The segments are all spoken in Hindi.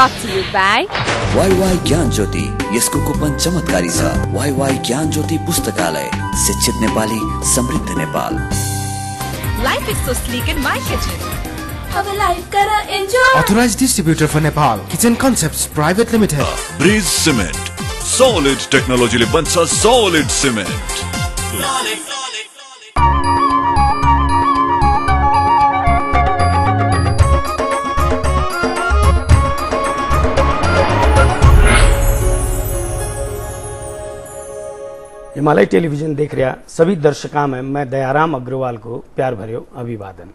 brought to you by वाई ज्ञान ज्योति, यसको कुपन चमत्कारी छ। वाई ज्ञान ज्योति पुस्तकालय, शिक्षित नेपाली, समृद्ध Nepal. Life is so sleek in my kitchen. Have a life, kara enjoy. Authorized distributor for Nepal, Kitchen Concepts Private Limited. Breeze Cement, solid technology ले बन्छ solid cement. हिमालय टेलीविजन देख रहा सभी दर्शकों में मैं दयाराम अग्रवाल को प्यार भरियो अभिवादन।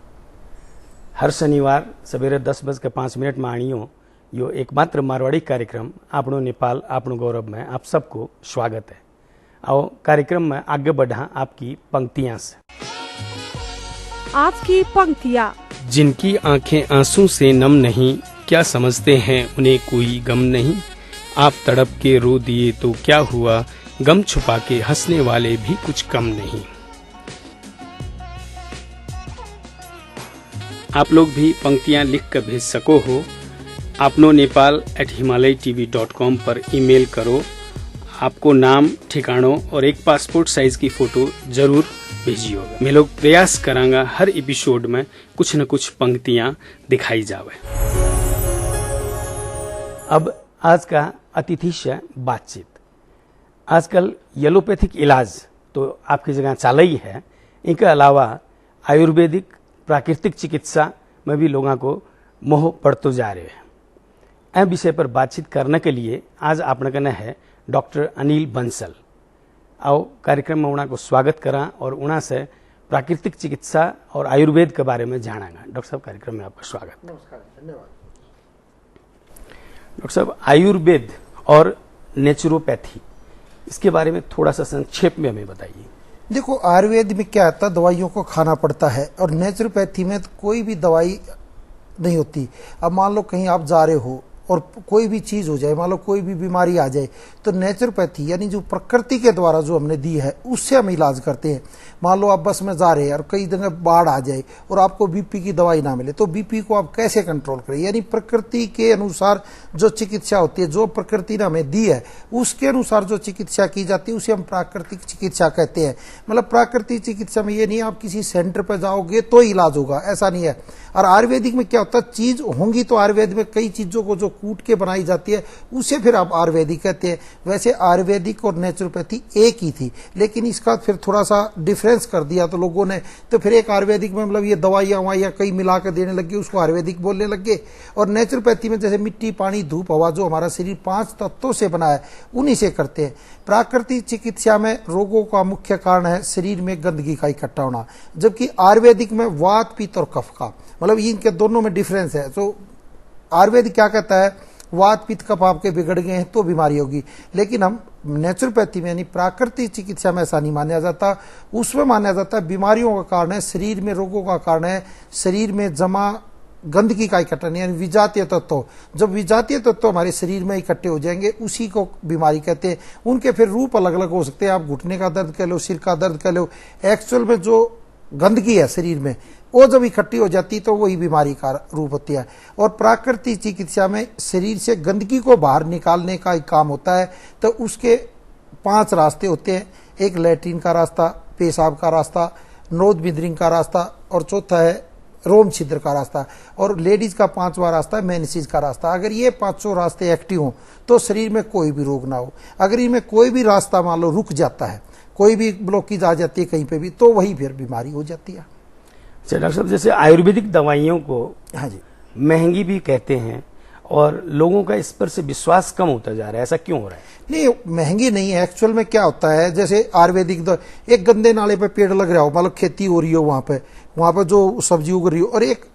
हर शनिवार सवेरे 10:05 में आणियो यो एकमात्र मारवाड़ी कार्यक्रम आपनो नेपाल आपनो गौरव में आप सबको स्वागत है। आओ कार्यक्रम में आगे बढ़ा आपकी पंक्तियां से। आपकी पंक्तियां। जिनकी आंखें आंसू से नम नहीं, क्या समझते हैं उन्हें कोई गम नहीं। आप तड़प के रो दिए तो क्या हुआ, गम छुपा के हंसने वाले भी कुछ कम नहीं। आप लोग भी पंक्तियां लिख कर भेज सको हो। आपनो nepal@himalaytv.com पर ईमेल करो। आपको नाम, ठिकानों और एक पासपोर्ट साइज की फोटो जरूर भेजियो। मैं लोग प्रयास करांगा हर एपिसोड में कुछ न कुछ पंक्तियां दिखाई जावे। अब आज का अतिथि से बातचीत। आजकल एलोपैथिक इलाज तो आपकी जगह चाल ही है, इनके अलावा आयुर्वेदिक प्राकृतिक चिकित्सा में भी लोगों को मोह पड़ते जा रहे हैं। ऐ विषय पर बातचीत करने के लिए आज आपने कहना है डॉक्टर अनिल बंसल। आओ कार्यक्रम में उन्हें को स्वागत करा और उन्हें से प्राकृतिक चिकित्सा और आयुर्वेद के बारे में जानागा। डॉक्टर साहब, कार्यक्रम में आपका स्वागत। नमस्कार, धन्यवाद। डॉक्टर साहब, आयुर्वेद और नेचुरोपैथी, इसके बारे में थोड़ा सा संक्षेप में हमें बताइए। देखो, आयुर्वेद में क्या आता है, दवाइयों को खाना पड़ता है, और नेचुरोपैथी में तो कोई भी दवाई नहीं होती। अब मान लो कहीं आप जा रहे हो और कोई भी चीज हो जाए, मान लो कोई भी बीमारी आ जाए, तो नेचुरोपैथी यानी जो प्रकृति के द्वारा जो हमने दी है उससे हम इलाज करते हैं। मान लो आप बस में जा रहे हैं और कई जगह बाढ़ आ जाए और आपको बीपी की दवाई ना मिले, तो बीपी को आप कैसे कंट्रोल करें। यानी प्रकृति के अनुसार जो चिकित्सा होती है, जो प्रकृति ने हमें दी है उसके अनुसार जो चिकित्सा की जाती है उसे हम प्राकृतिक चिकित्सा कहते हैं। मतलब प्राकृतिक चिकित्सा में ये नहीं आप किसी सेंटर पर जाओगे तो इलाज होगा, ऐसा नहीं है। और आयुर्वेदिक में क्या होता है, चीज होंगी तो आयुर्वेद में कई चीजों को जो कूट के बनाई जाती है उसे फिर आप आयुर्वेदिक कहते हैं। वैसे आयुर्वेदिक और नेचुरोपैथी एक ही थी, लेकिन इसका फिर थोड़ा सा डिफरेंस कर दिया तो लोगों ने, तो फिर एक आयुर्वेदिक में मतलब ये दवाइयां ववाइयां कई मिला कर देने लगे, उसको आयुर्वेदिक बोलने लगे। और नेचुरोपैथी में जैसे मिट्टी, पानी, धूप, हवा, जो हमारा शरीर 5 तत्वों से बना है उन्हीं से करते हैं। प्राकृतिक चिकित्सा में रोगों का मुख्य कारण है शरीर में गंदगी का इकट्ठा होना, जबकि आयुर्वेदिक में वात, पित्त और कफ का, मतलब इनके दोनों में डिफरेंस है। तो आयुर्वेद क्या कहता है, वात, पित्त, कफ आपके बिगड़ गए हैं तो बीमारी होगी, लेकिन हम नेचुरोपैथी में यानी प्राकृतिक चिकित्सा में ऐसा नहीं माना जाता। उसमें माना जाता है बीमारियों का कारण है, शरीर में रोगों का कारण है शरीर में जमा गंदगी का इकट्ठा, यानी विजातीय तत्व। जब विजातीय तत्व हमारे शरीर में इकट्ठे हो जाएंगे उसी को बीमारी कहते हैं। उनके फिर रूप अलग अलग हो सकते हैं, आप घुटने का दर्द कह लो, सिर का दर्द कह लो। एक्चुअल में जो गंदगी है शरीर में वो जब इकट्ठी हो जाती तो वही बीमारी का रूप होती है। और प्राकृतिक चिकित्सा में शरीर से गंदगी को बाहर निकालने का एक काम होता है। तो उसके 5 रास्ते होते हैं। एक लैट्रिन का रास्ता, पेशाब का रास्ता, नोज बिंदरिंग का रास्ता, और चौथा है रोम छिद्र का रास्ता, और लेडीज का 5वां रास्ता है मेनिसिस का रास्ता। अगर ये 5 रास्ते एक्टिव हों तो शरीर में कोई भी रोग ना हो। अगर इनमें कोई भी रास्ता मान लो रुक जाता है, कोई भी ब्लॉकेज आ जाती है कहीं पे भी, तो वही फिर बीमारी हो जाती है। अच्छा डॉक्टर साहब, जैसे आयुर्वेदिक दवाइयों को हाँ जी महंगी भी कहते हैं और लोगों का इस पर से विश्वास कम होता जा रहा है, ऐसा क्यों हो रहा है? नहीं, महंगी नहीं है। एक्चुअल में क्या होता है, जैसे आयुर्वेदिक एक गंदे नाले पे पेड़ लग रहा हो, मतलब खेती हो रही हो वहां पे जो सब्जी उग रही हो, और एक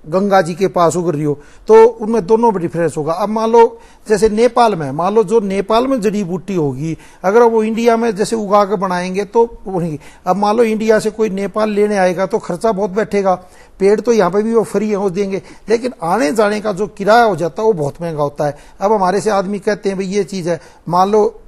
गंगा जी के पास उग रही हो, तो उनमें दोनों में डिफरेंस होगा। अब मान लो जैसे नेपाल में, मान लो जो नेपाल में जड़ी बूटी होगी अगर वो इंडिया में जैसे उगा के बनाएंगे तो वही। अब मान लो इंडिया से कोई नेपाल लेने आएगा तो खर्चा बहुत बैठेगा। पेड़ तो यहाँ पे भी वो फ्री हो देंगे, लेकिन आने जाने का जो किराया हो जाता है वो बहुत महंगा होता है। अब हमारे से आदमी कहते हैं भाई ये चीज है, मान लो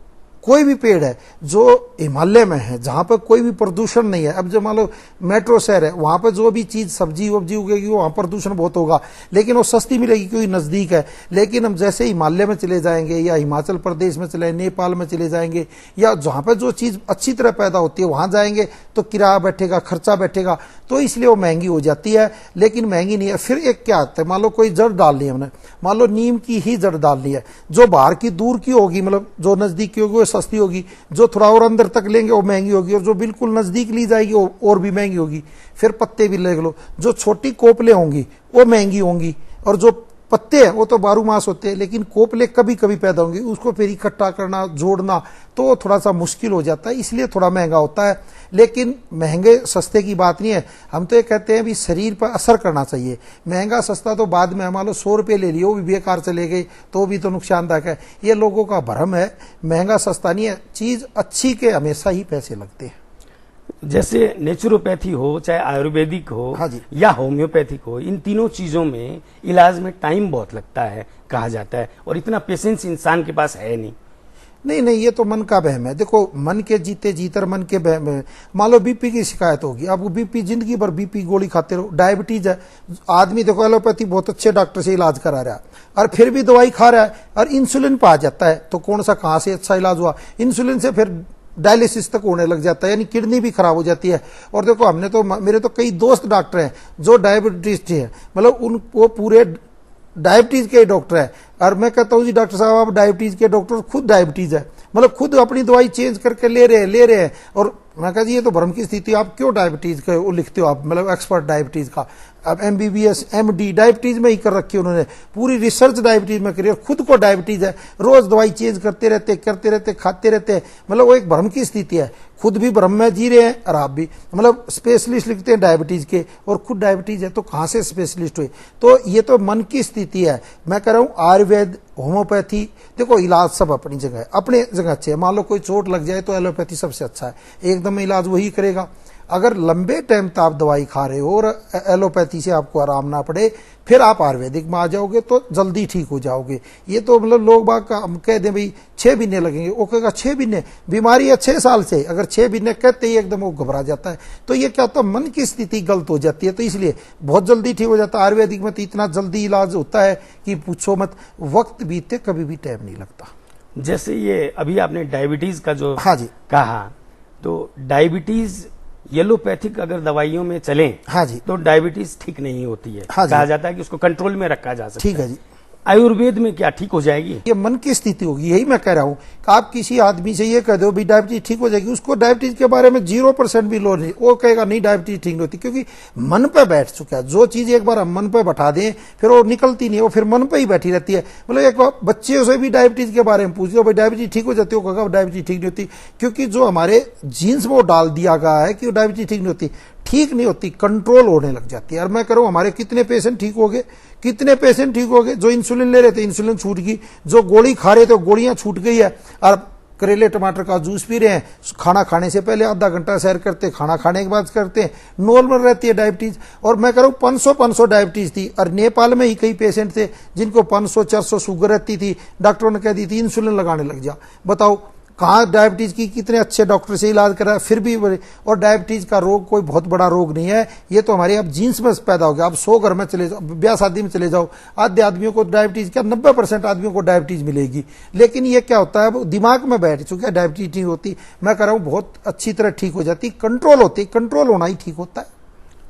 कोई भी पेड़ है जो हिमालय में है, जहां पर कोई भी प्रदूषण नहीं है, अब जो मान लो मेट्रो शहर है, वहां पर जो भी चीज सब्जी वब्जी उगेगी वहां प्रदूषण बहुत होगा, लेकिन वो सस्ती मिलेगी क्योंकि नजदीक है। लेकिन हम जैसे हिमालय में चले जाएंगे या हिमाचल प्रदेश में चले, नेपाल में चले जाएंगे, या जहां पर जो चीज अच्छी तरह पैदा होती है वहां जाएंगे तो किराया बैठेगा, खर्चा बैठेगा, तो इसलिए वो महंगी हो जाती है। लेकिन महंगी नहीं है। फिर एक क्या आता है, मान लो कोई जड़ डाल ली हमने, मान लो नीम की ही जड़ डाल ली है, जो बाहर की दूर की होगी, मतलब जो नजदीक की होगी वो सस्ती होगी, जो थोड़ा और अंदर तक लेंगे वो महंगी होगी, और जो बिल्कुल नजदीक ली जाएगी वो और भी महंगी होगी। फिर पत्ते भी ले लो, जो छोटी कोपले होंगी वो महंगी होंगी, और जो पत्ते हैं वो तो 12 मास होते हैं, लेकिन कोपले कभी कभी पैदा होंगे, उसको फिर इकट्ठा करना, जोड़ना तो थोड़ा सा मुश्किल हो जाता है, इसलिए थोड़ा महंगा होता है। लेकिन महंगे सस्ते की बात नहीं है, हम तो ये कहते हैं भी शरीर पर असर करना चाहिए। महंगा सस्ता तो बाद में, मान लो 100 रुपये ले लिए, वो भी बेकार चले गए तो भी तो नुकसानदायक है। ये लोगों का भ्रम है, महंगा सस्ता नहीं है, चीज अच्छी के हमेशा ही पैसे लगते हैं। जैसे नेचुरोपैथी हो, चाहे आयुर्वेदिक हो, हाँ जी। या होम्योपैथिक हो, इन तीनों चीजों में इलाज में टाइम बहुत लगता है कहा जाता है, और इतना पेशेंस इंसान के पास है नहीं। नहीं, ये तो मन का बहम है। देखो, मन के जीते जीतर मन के बहम है। मान लो बीपी की शिकायत होगी, आप बीपी जिंदगी भर बीपी गोली खाते रहो, डायबिटीज है, आदमी देखो एलोपैथी बहुत अच्छे डॉक्टर से इलाज करा रहा है और फिर भी दवाई खा रहा है और इंसुलिन पे आ जाता है, तो कौन सा कहां से अच्छा इलाज हुआ? इंसुलिन से फिर डायलिसिस तक होने लग जाता है, यानी किडनी भी खराब हो जाती है। और देखो, हमने तो, मेरे तो कई दोस्त डॉक्टर हैं जो डायबिटीज हैं, मतलब वो पूरे डायबिटीज के डॉक्टर है, और मैं कहता हूँ जी डॉक्टर साहब आप डायबिटीज के डॉक्टर, खुद डायबिटीज है, मतलब खुद अपनी दवाई चेंज करके ले रहे हैं। और मैं कहा जी ये तो भ्रम की स्थिति, आप क्यों डायबिटीज का वो लिखते हो आप, मतलब एक्सपर्ट डायबिटीज का। अब MBBS MD डायबिटीज में ही कर रखी है उन्होंने, पूरी रिसर्च डायबिटीज में करी, और खुद को डायबिटीज है, रोज दवाई चेंज करते रहते खाते रहते, मतलब वो एक भ्रम की स्थिति है। खुद भी भ्रम में जी रहे हैं और आप भी, मतलब स्पेशलिस्ट लिखते हैं डायबिटीज के, और खुद डायबिटीज है तो कहां से स्पेशलिस्ट हुए? तो ये तो मन की स्थिति है। मैं कह रहा हूं आयुर्वेद, होम्योपैथी, देखो इलाज सब अपनी जगह है, अपने जगह अच्छे है। मान लो कोई चोट लग जाए तो एलोपैथी सबसे अच्छा है, एकदम इलाज वही करेगा। अगर लंबे टाइम तक आप दवाई खा रहे हो और एलोपैथी से आपको आराम ना पड़े, फिर आप आयुर्वेदिक में आ जाओगे तो जल्दी ठीक हो जाओगे। ये तो मतलब लोग बाग हम कह दें भाई 6 महीने लगेंगे, वो कहेगा 6 महीने, बीमारी है 6 साल से, अगर 6 महीने कहते ही एकदम वो घबरा जाता है। तो ये क्या होता है, मन की स्थिति गलत हो जाती है, तो इसलिए बहुत जल्दी ठीक हो जाता है। आयुर्वेदिक में तो इतना जल्दी इलाज होता है कि पूछो मत, वक्त बीतते कभी भी टाइम नहीं लगता। जैसे ये अभी आपने डायबिटीज का जो हाँ जी कहा, तो डायबिटीज येलोपैथिक अगर दवाइयों में चलें, हाँ जी, तो डायबिटीज ठीक नहीं होती है। हाँ जी। कहा जाता है कि उसको कंट्रोल में रखा जा सकता है। ठीक है जी। आयुर्वेद में क्या ठीक हो जाएगी? ये मन की स्थिति होगी, यही मैं कह रहा हूं कि आप किसी आदमी से ये कह दो भी डायबिटीज ठीक हो जाएगी, उसको डायबिटीज के बारे में 0% भी लो नहीं, वो कहेगा नहीं डायबिटीज ठीक नहीं होती, क्योंकि मन पे बैठ चुका है। जो चीज एक बार हम मन पे बैठा दें फिर वो निकलती नहीं, वो फिर मन पे ही बैठी रहती है। मतलब एक बार बच्चे से भी डायबिटीज के बारे में पूछ लो, भाई डायबिटीज ठीक हो जाती है, वो कहेगा डायबिटीज ठीक नहीं होती, क्योंकि जो हमारे जीन्स में वो डाल दिया गया है कि डायबिटीज ठीक नहीं होती, ठीक नहीं होती, कंट्रोल होने लग जाती है। और मैं कह रहा हूं हमारे कितने पेशेंट ठीक हो गए, कितने पेशेंट ठीक हो गए, जो इंसुलिन ले रहे थे इंसुलिन छूट गई, जो गोली खा रहे थे गोलियां छूट गई है, और करेले टमाटर का जूस पी रहे हैं, खाना खाने से पहले आधा घंटा सैर करते, खाना खाने के बाद करते हैं, नॉर्मल रहती है डायबिटीज। और मैं कह रहा हूं 500 डायबिटीज थी, और नेपाल में ही कई पेशेंट थे जिनको 500-400 शुगर रहती थी, डॉक्टरों ने कह दी थी इंसुलिन लगाने लग जा। बताओ कहाँ डायबिटीज की कितने अच्छे डॉक्टर से इलाज करा है, फिर भी। और डायबिटीज का रोग कोई बहुत बड़ा रोग नहीं है, ये तो हमारे अब जीन्स में पैदा हो गया। आप 100 घर में चले जाओ, ब्याह शादी में चले जाओ, आधे आदमियों को डायबिटीज, क्या 90% आदमियों को डायबिटीज मिलेगी। लेकिन ये क्या होता है, दिमाग में बैठ चुका है, डायबिटीज नहीं होती। मैं कह रहा हूं बहुत अच्छी तरह ठीक हो जाती, कंट्रोल होती, कंट्रोल होना ही ठीक होता है।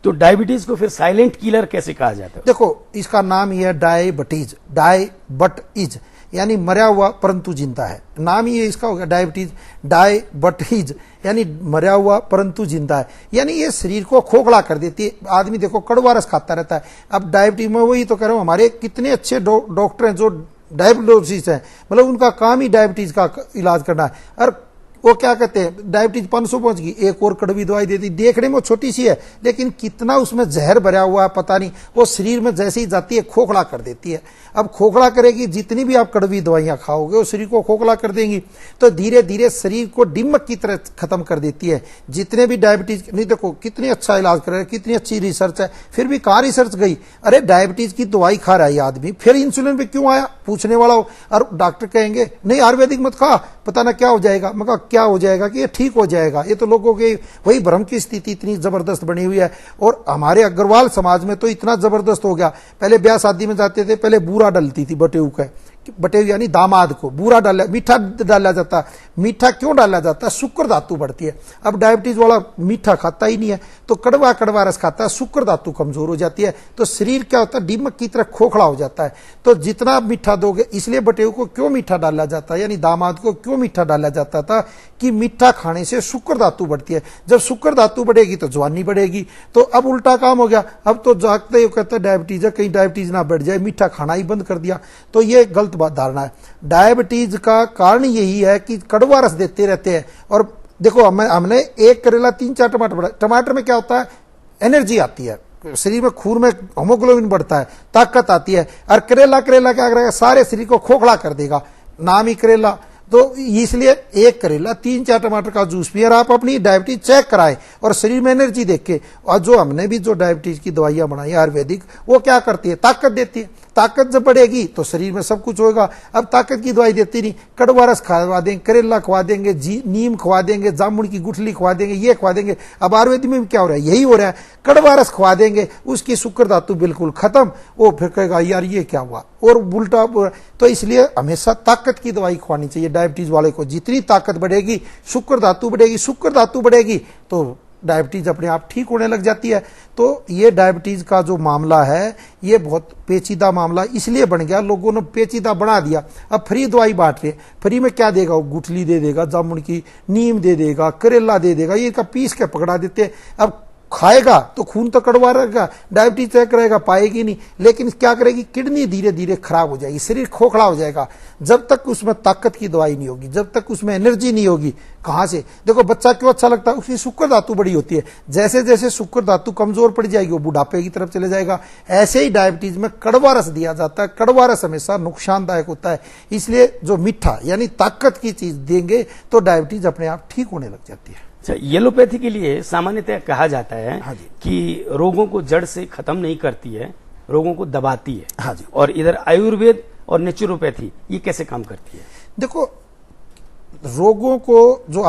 तो डायबिटीज को फिर साइलेंट किलर कैसे कहा जाता है? देखो इसका नाम ही है डायबिटीज, डायबटीज यानी मरा हुआ परंतु जिंदा है, नाम ही इसका हो गया डायबिटीज। डायबिटीज यानी मरा हुआ परंतु जिंदा है, यानी ये शरीर को खोखला कर देती है। आदमी देखो कड़वा रस खाता रहता है। अब डायबिटीज में वही तो कह रहा हूं, हमारे कितने अच्छे डॉक्टर हैं जो डायबिटोसिस है, मतलब उनका काम ही डायबिटीज का इलाज करना है। और वो क्या कहते हैं, डायबिटीज 500 पहुंच गई, एक और कड़वी दवाई देती। देखने में वो छोटी सी है, लेकिन कितना उसमें जहर भरा हुआ है पता नहीं। वो शरीर में जैसे ही जाती है खोखला कर देती है। अब खोखला करेगी, जितनी भी आप कड़वी दवाइयां खाओगे वो शरीर को खोखला कर देंगी, तो धीरे धीरे शरीर को डिमक की तरह खत्म कर देती है। जितने भी डायबिटीज, नहीं देखो कितनी अच्छा इलाज कर रहे हैं, कितनी अच्छी रिसर्च है, फिर भी कहाँ रिसर्च गई। अरे डायबिटीज की दवाई खा रहा है आदमी, फिर इंसुलिन पे क्यों आया, पूछने वाला हो। और डॉक्टर कहेंगे नहीं आयुर्वेदिक मत खा, पता ना क्या हो जाएगा। मैं कहा क्या हो जाएगा कि ये ठीक हो जाएगा। ये तो लोगों के वही भ्रम की स्थिति इतनी जबरदस्त बनी हुई है। और हमारे अग्रवाल समाज में तो इतना जबरदस्त हो गया, पहले ब्याह शादी में जाते थे, पहले बूरा डलती थी बटेऊ का, बटेऊ यानी दामाद को बूरा डाला, मीठा डाला जाता। मीठा क्यों डाला जाता है, शुक्र धातु बढ़ती है। अब डायबिटीज वाला मीठा खाता ही नहीं है, तो कड़वा कड़वा रस खाता है, शुक्र धातु कमजोर हो जाती है, तो शरीर क्या होता है, दीमक की तरह खोखला हो जाता है। तो जितना मीठा दोगे, इसलिए बटेऊ को क्यों मीठा डाला जाता है, यानी दामाद को क्यों मीठा डाला जाता था कि मीठा खाने से शुक्र धातु बढ़ती है। जब शुक्र धातु बढ़ेगी तो जवानी बढ़ेगी। तो अब उल्टा काम हो गया, अब तो जागते ही कहते हैं डायबिटीज है, कहीं डायबिटीज ना बढ़ जाए, मीठा खाना ही बंद कर दिया। तो ये गलत धारणा है। डायबिटीज का कारण यही है कि कड़वा रस देते रहते हैं। और देखो हमने एक करेला 3-4 टमाटर, टमाटर में क्या होता है, एनर्जी आती है, शरीर में खून में हीमोग्लोबिन बढ़ता है, ताकत आती है। और करेला क्या करेगा, सारे शरीर को खोखला कर देगा, नाम ही करेला। तो इसलिए एक करेला 3-4 टमाटर का जूस पिए और आप अपनी डायबिटीज चेक कराएं और शरीर में एनर्जी देख के। और जो हमने भी जो डायबिटीज की दवाइयां बनाई आयुर्वेदिक, वो क्या करती है, ताकत देती है। ताकत जब बढ़ेगी तो शरीर में सब कुछ होगा। अब ताकत की दवाई देती नहीं, कड़वा रस खवा देंगे, करेला खवा देंगे, नीम खवा देंगे, जामुन की गुठली खवा देंगे, ये खवा देंगे। अब आयुर्वेदिक में भी क्या हो रहा है, यही हो रहा है, कड़वा रस खवा देंगे, उसकी शुक्र धातु बिल्कुल खत्म। वो फिर कहेगा यार ये क्या हुआ, और उल्टा। तो इसलिए हमेशा ताकत की दवाई खवानी चाहिए डायबिटीज वाले को। जितनी ताकत बढ़ेगी शुक्र धातु बढ़ेगी, शुक्र धातु बढ़ेगी तो डायबिटीज अपने आप ठीक होने लग जाती है। तो ये डायबिटीज का जो मामला है ये बहुत पेचीदा मामला इसलिए बन गया, लोगों ने पेचीदा बना दिया। अब फ्री दवाई बांट रहे, फ्री में क्या देगा, वो गुठली दे देगा, जामुन की, नीम दे देगा, करेला दे देगा, ये का पीस के पकड़ा देते। अब खाएगा तो खून तो कड़वा रहेगा, डायबिटीज चेक करेगा, पाएगी नहीं, लेकिन क्या करेगी, किडनी धीरे धीरे खराब हो जाएगी, शरीर खोखला हो जाएगा। जब तक उसमें ताकत की दवाई नहीं होगी, जब तक उसमें एनर्जी नहीं होगी, कहां से। देखो बच्चा क्यों अच्छा लगता है, उसकी शुक्र धातु बड़ी होती है। जैसे जैसे शुक्र धातु कमजोर पड़ जाएगी वो बुढ़ापे की तरफ चले जाएगा। ऐसे ही डायबिटीज में कड़वा रस दिया जाता है। कड़वा रस हमेशा नुकसानदायक होता है, इसलिए जो मीठा यानी ताकत की चीज देंगे तो डायबिटीज अपने आप ठीक होने लग जाती है। येलोपैथी के लिए सामान्यतः कहा जाता है हाँ जी। कि रोगों को जड़ से खत्म नहीं करती है, रोगों को दबाती है। हाँ जी। और इधर आयुर्वेद और नेचुरोपैथी ये कैसे काम करती है? देखो रोगों को जो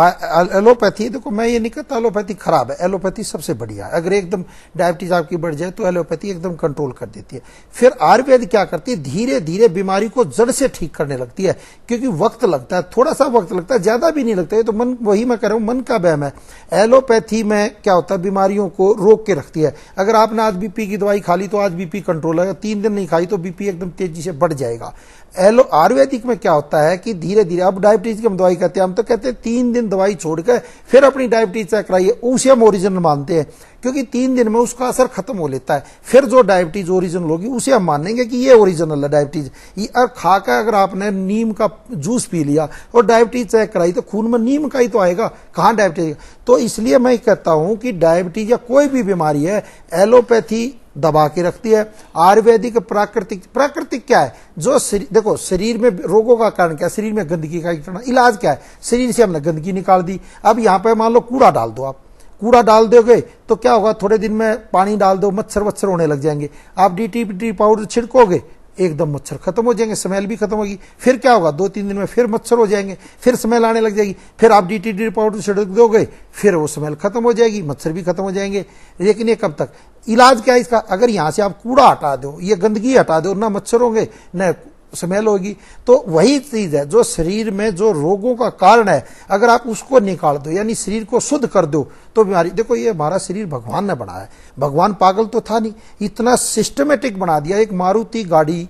एलोपैथी, देखो मैं ये नहीं कहता एलोपैथी खराब है, एलोपैथी सबसे बढ़िया है। अगर एकदम डायबिटीज आपकी बढ़ जाए तो एलोपैथी एकदम कंट्रोल कर देती है। फिर आयुर्वेद क्या करती है, धीरे धीरे बीमारी को जड़ से ठीक करने लगती है, क्योंकि वक्त लगता है, थोड़ा सा वक्त लगता है, ज्यादा भी नहीं लगता है। तो मन, वही मैं कह रहा हूं, मन का वहम है। एलोपैथी में क्या होता है, बीमारियों को रोक के रखती है। अगर आपने आज बीपी की दवाई खा ली तो आज बीपी कंट्रोल है, 3 दिन नहीं खाई तो बीपी एकदम तेजी से बढ़ जाएगा। आयुर्वेदिक में क्या होता है कि धीरे धीरे, अब डायबिटीज की हम दवाई कहते हैं, हम तो कहते हैं 3 दिन दवाई छोड़कर फिर अपनी डायबिटीज चेक कराइए, उसे हम ओरिजिनल मानते हैं, क्योंकि 3 दिन में उसका असर खत्म हो लेता है। फिर जो डायबिटीज ओरिजिनल होगी उसे हम मानेंगे कि ये ओरिजिनल है डायबिटीज। और खाकर अगर आपने नीम का जूस पी लिया और डायबिटीज चेक कराई तो खून में नीम का ही तो आएगा, कहां डायबिटीज। तो इसलिए मैं कहता हूं कि डायबिटीज या कोई भी बीमारी है, एलोपैथी दबा के रखती है। आयुर्वेदिक प्राकृतिक क्या है, जो देखो शरीर में रोगों का कारण क्या है, शरीर में गंदगी का कारण। इलाज क्या है, शरीर से हमने गंदगी निकाल दी। अब यहां पर मान लो कूड़ा डाल दो, आप कूड़ा डाल दोगे तो क्या होगा, थोड़े दिन में पानी डाल दो, मच्छर होने लग जाएंगे। आप डीटीपी पाउडर छिड़कोगे, एकदम मच्छर खत्म हो जाएंगे, स्मेल भी खत्म होगी। फिर क्या होगा, 2-3 दिन में फिर मच्छर हो जाएंगे, फिर स्मेल आने लग जाएगी। फिर आप डीटीपी पाउडर छिड़क दोगे, फिर वो स्मेल खत्म हो जाएगी, मच्छर भी खत्म हो जाएंगे। लेकिन ये कब तक, इलाज क्या है इसका, अगर यहां से आप कूड़ा हटा दो, ये गंदगी हटा दो, ना मच्छर होंगे न स्मेल होगी। तो वही चीज है जो शरीर में जो रोगों का कारण है, अगर आप उसको निकाल दो, यानी शरीर को शुद्ध कर दो, तो बीमारी। देखो ये हमारा शरीर भगवान ने बनाया है, भगवान पागल तो था नहीं, इतना सिस्टमेटिक बना दिया। एक मारुति गाड़ी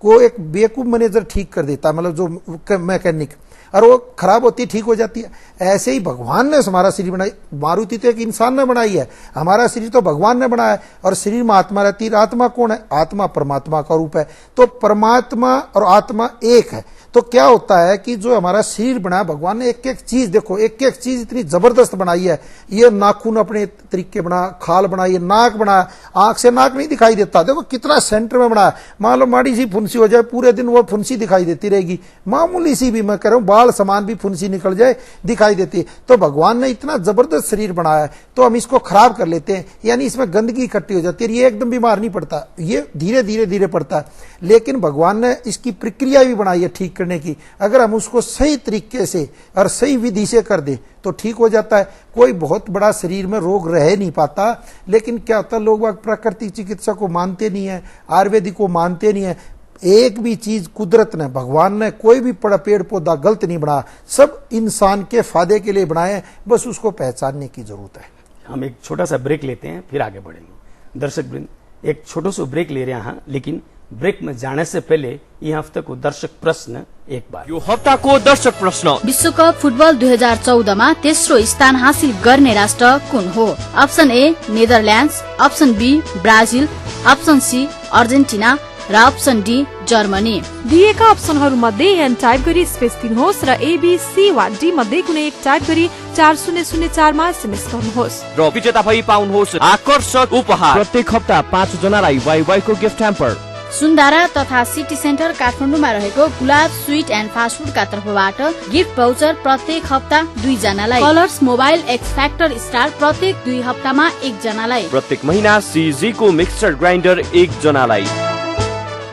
को एक बेवकूफ मैनेजर ठीक कर देता, मतलब जो मैकेनिक, और वो खराब होती ठीक हो जाती है। ऐसे ही भगवान ने हमारा शरीर बनाई। मारुति तो एक इंसान ने बनाई है, हमारा शरीर तो भगवान ने बनाया है। और शरीर में आत्मा रहती है। आत्मा कौन है, आत्मा परमात्मा का रूप है। तो परमात्मा और आत्मा एक है। तो तो क्या होता है कि जो हमारा शरीर बना है भगवान ने एक एक चीज, देखो एक एक चीज इतनी जबरदस्त बनाई है। ये नाखून अपने तरीके बना, खाल बनाई है, नाक बना, आंख से नाक नहीं दिखाई देता, देखो कितना सेंटर में बना है। मान लो माड़ी सी फुंसी हो जाए, पूरे दिन वो फुंसी दिखाई देती रहेगी, मामूली सी भी, मैं कह रहा हूं बाल समान भी फुंसी निकल जाए दिखाई देती है। तो भगवान ने इतना जबरदस्त शरीर बनाया है, तो हम इसको खराब कर लेते हैं, यानी इसमें गंदगी इकट्ठी हो जाती है। ये एकदम बीमार नहीं पड़ता, ये धीरे धीरे धीरे पड़ता है, लेकिन भगवान ने इसकी प्रक्रिया भी बनाई है ठीक करने की। अगर हम उसको सही तरीके से और सही विधि से कर दें तो ठीक हो जाता है। कोई बहुत बड़ा शरीर में रोग रह नहीं पाता, लेकिन क्या होता है लोग प्राकृतिक चिकित्सा को मानते नहीं है, आयुर्वेदिक को मानते नहीं है। एक भी चीज कुदरत ने, भगवान ने कोई भी पेड़ पौधा गलत नहीं बनाया, सब इंसान के फायदे के लिए बनाए, बस उसको पहचानने की जरूरत है। हम एक छोटा सा ब्रेक लेते हैं, फिर आगे बढ़ेंगे। दर्शक वृंद, एक छोटो सो ब्रेक ले रहे हैं, लेकिन ब्रेक में जाने से पहले यह हफ्ता को दर्शक प्रश्न एक बार। यो हप्ताको दर्शक प्रश्न, विश्वकप फुटबल 2014 मा तेस्रो स्थान हासिल गर्ने राष्ट्र कुन हो? Option A Netherlands, option B Brazil, option C Argentina र अप्सन डी जर्मनी। दिएका अप्सनहरू मध्ये एन टाइप गरी स्पेस दिनुहोस् र एबीसी वा डी मध्ये कुनै एक टाइप गरी 4004 मा एसएमएस गर्नुहोस् र विजेता भई पाउनुहोस् आकर्षक उपहार। प्रत्येक हप्ता 5 जनालाई वाइवाई को गिफ्ट ह्याम्पर। सुन्दारा तथा सिटी सेन्टर काठमाडौँमा रहेको गुलाब स्वीट एन्ड फास्ट फूडका तर्फबाट गिफ्ट भाउचर प्रत्येक हप्ता 2 जनालाई। Colours mobile x factor star प्रत्येक 2 हप्तामा 1 जनालाई। प्रत्येक महिना सीजी को मिक्सर ग्राइन्डर 1 जनालाई।